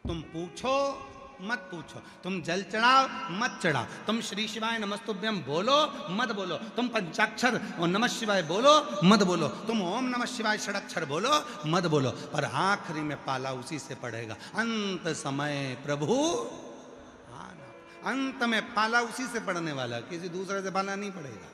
S2: तुम पूछो मत पूछो, तुम जल चढ़ाओ मत चढ़ाओ, तुम श्री शिवाय नमस्तुभ्यम बोलो मत बोलो, तुम पंचाक्षर और नमः शिवाय बोलो मत बोलो, तुम ओम नमः शिवाय षडक्षर बोलो मत बोलो, पर आखिरी में पाला उसी से पड़ेगा। अंत समय प्रभु आना, अंत में पाला उसी से पड़ने वाला, किसी दूसरे से पाला नहीं पड़ेगा।